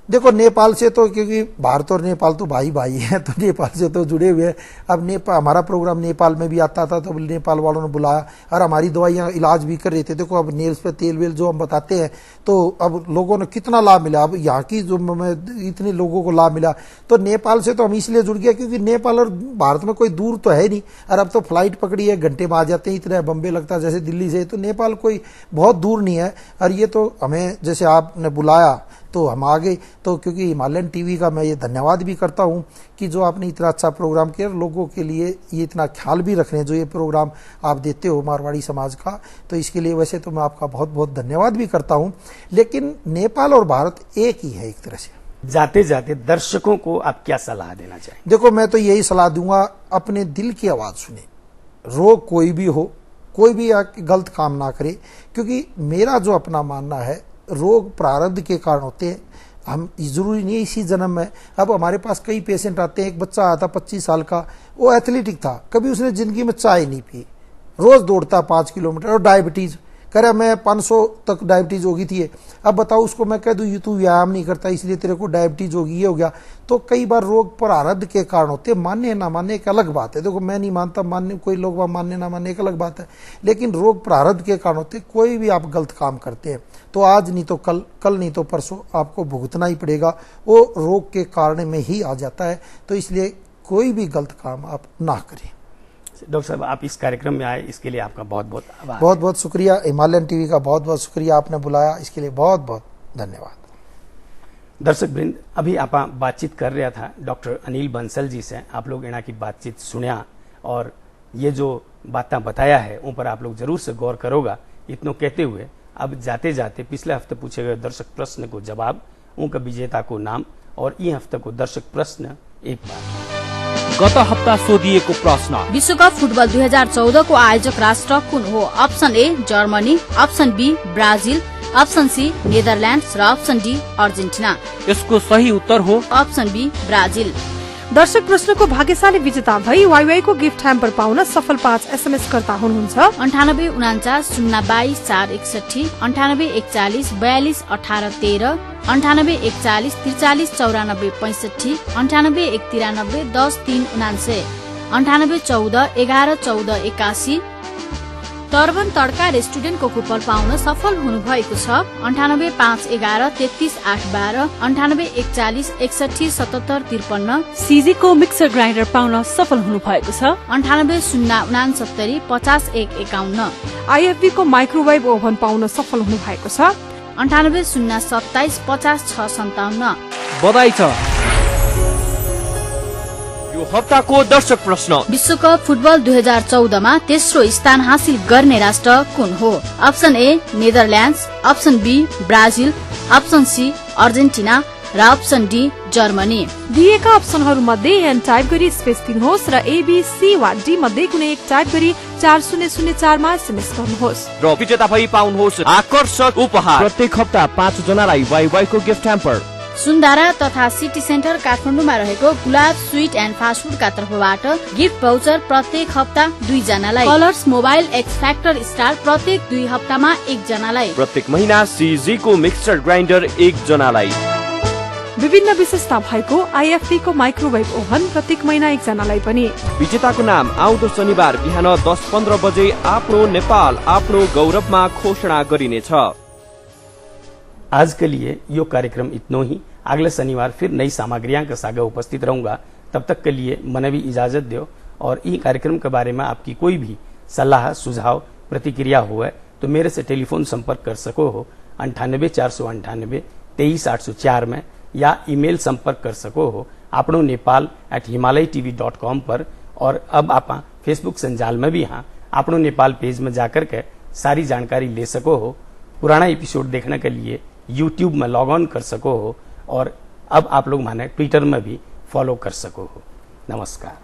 देखो नेपाल से तो, क्योंकि भारत और नेपाल तो भाई भाई हैं, तो नेपाल से तो जुड़े हुए हैं। अब नेपाल, हमारा प्रोग्राम नेपाल में भी आता था तो नेपाल वालों ने बुलाया और हमारी दवाइयाँ इलाज भी कर रहे थे। देखो अब नेल्स पे तेल वेल जो हम बताते हैं तो अब लोगों ने कितना लाभ मिला। अब यहाँ की जो इतने लोगों को लाभ मिला, तो नेपाल से तो हम इसलिए जुड़ गए क्योंकि नेपाल और भारत में कोई दूर तो है नहीं। और अब तो फ्लाइट पकड़ी है, घंटे में आ जाते हैं, इतना बम्बे लगता है जैसे दिल्ली से, तो नेपाल कोई बहुत दूर नहीं है। और ये तो हमें जैसे आपने बुलाया तो हम आ गए। तो क्योंकि हिमालयन टीवी का मैं ये धन्यवाद भी करता हूँ कि जो आपने इतना अच्छा प्रोग्राम किया, लोगों के लिए ये इतना ख्याल भी रख रहे हैं, जो ये प्रोग्राम आप देते हो मारवाड़ी समाज का, तो इसके लिए वैसे तो मैं आपका बहुत बहुत धन्यवाद भी करता हूँ। लेकिन नेपाल और भारत एक ही है एक तरह से। जाते जाते दर्शकों को आप क्या सलाह देना चाहेंगे? देखो मैं तो यही सलाह दूंगा, अपने दिल की आवाज सुने। रोग कोई भी हो, कोई भी गलत काम ना करे, क्योंकि मेरा जो अपना मानना है रोग प्रारब्ध के कारण होते हैं। हम जरूरी नहीं है इसी जन्म में। अब हमारे पास कई पेशेंट आते हैं, एक बच्चा आया था 25 साल का, वो एथलेटिक था, कभी उसने जिंदगी में चाय नहीं पी, रोज दौड़ता 5 किलोमीटर, और डायबिटीज कह रहा मैं 500 तक डायबिटीज होगी थी। अब बताओ उसको मैं कह दूं ये तू व्यायाम नहीं करता इसलिए तेरे को डायबिटीज होगी, ये हो गया। तो कई बार रोग प्रारब्ध के कारण होते हैं। मानने ना मानने एक अलग बात है, देखो मैं नहीं मानता, मानने कोई लोग मानने ना मानने एक अलग बात है, लेकिन रोग प्रारब्ध के कारण होते हैं। कोई भी आप गलत काम करते हैं तो आज नहीं तो कल, कल नहीं तो परसों आपको भुगतना ही पड़ेगा। वो रोग के कारण में ही आ जाता है। तो इसलिए कोई भी गलत काम आप ना करें। डॉक्टर साहब, आप इस कार्यक्रम में आए, इसके लिए आपका बहुत बहुत आभार। बहुत बहुत शुक्रिया। हिमालयन टीवी का बहुत बहुत शुक्रिया, आपने बुलाया, इसके लिए बहुत बहुत धन्यवाद। दर्शक वृंद, अभी आप बातचीत कर रहा था डॉक्टर अनिल बंसल जी से। आप लोग इना की बातचीत सुनिया और ये जो बातें बताया है उन पर आप लोग जरूर से गौर करोगा। इतनों कहते हुए अब जाते जाते पिछले हफ्ते पूछे गए दर्शक प्रश्न को जवाब, उनका विजेता को नाम और ये हफ्ते को दर्शक प्रश्न एक बार। गत हप्ता सोधिएको प्रश्न, विश्वकप फुटबल 2014 को आयोजक राष्ट्र कुन हो? Option A Germany, option B Brazil, option C Netherlands र अप्सन डी अर्जेन्टिना। यसको सही उत्तर हो अप्सन बी ब्राजिल। दर्शक प्रश्नको भाग्यशाली विजेता भई वाइवाई को गिफ्ट ह्याम्पर पाउन सफल 5 SMS कर्ता हुनुहुन्छ 98 49 022 461 98 41 42 18 13 98 41 43 94 65 98 193 10 3 99 98 14 11 14 81। टर्बन तड्का रेस्टुरेन्टको कुपन पाउन सफल हुनुभएको छ 98 5 11 33 8 12 98 41 61 77 53। सीजी को मिक्सर ग्राइन्डर पाउन सफल हुनुभएको छ 98 069 50 1 51। आईएफबी को माइक्रोवेभ ओभन पाउन सफल हुनुभएको छ 98 027 50 6 57। बधाई छ। यो हप्ताको दर्शक प्रश्न विश्वकप फुटबल 2014 मा तेस्रो स्थान हासिल गर्ने राष्ट्र कुन हो? Option A Netherlands, option B Brazil, option C Argentina र अप्सन डी जर्मनी। दिएका अप्सनहरू मध्ये एन टाइप गरी स्पेस दिनुहोस् र एबीसी वा डी मध्ये कुनै एक टाइप गरी 4004 मा एसएमएस गर्नुहोस् र विजेता भई पाउनुहोस् आकर्षक उपहार। प्रत्येक हप्ता 5 जनालाई वाइवाई को गिफ्ट ह्याम्पर। सुन्दारा तथा सिटी सेन्टर काठमाडौँमा रहेको गुलाब स्वीट एन्ड फास्ट फूडका तर्फबाट गिफ्ट भाउचर प्रत्येक हप्ता 2 जनालाई। Colours mobile x factor star प्रत्येक 2 हप्तामा 1 जनालाई। प्रत्येक महिना सीजी को मिक्सर ग्राइन्डर 1 जनालाई। विभिन्न विशेषता भएको आईएफबी को माइक्रोवेभ ओभन प्रत्येक महिना 1 जनालाई पनि। विजेताको नाम आउँदो शनिबार बिहान 10:15 बजे आफ्नो नेपाल आफ्नो गौरवमा घोषणा गरिनेछ। आज के लिए यो कार्यक्रम इतना ही। अगले शनिवार फिर नई सामग्रियां के साथ उपस्थित रहूंगा। तब तक के लिए मन भी इजाजत दो। और ये कार्यक्रम के बारे में आपकी कोई भी सलाह सुझाव प्रतिक्रिया हो तो मेरे से टेलीफोन संपर्क कर सको हो 98 498 23 804 में, या ईमेल संपर्क कर सको हो आपनो नेपाल@himalaytv.com पर। और अब आप फेसबुक संजाल में भी हाँ आपनो नेपाल पेज में जाकर के सारी जानकारी ले सको हो। पुराना एपिसोड देखने के लिए YouTube में लॉग ऑन कर सको हो और अब आप लोग माने ट्विटर में भी फॉलो कर सको हो। नमस्कार।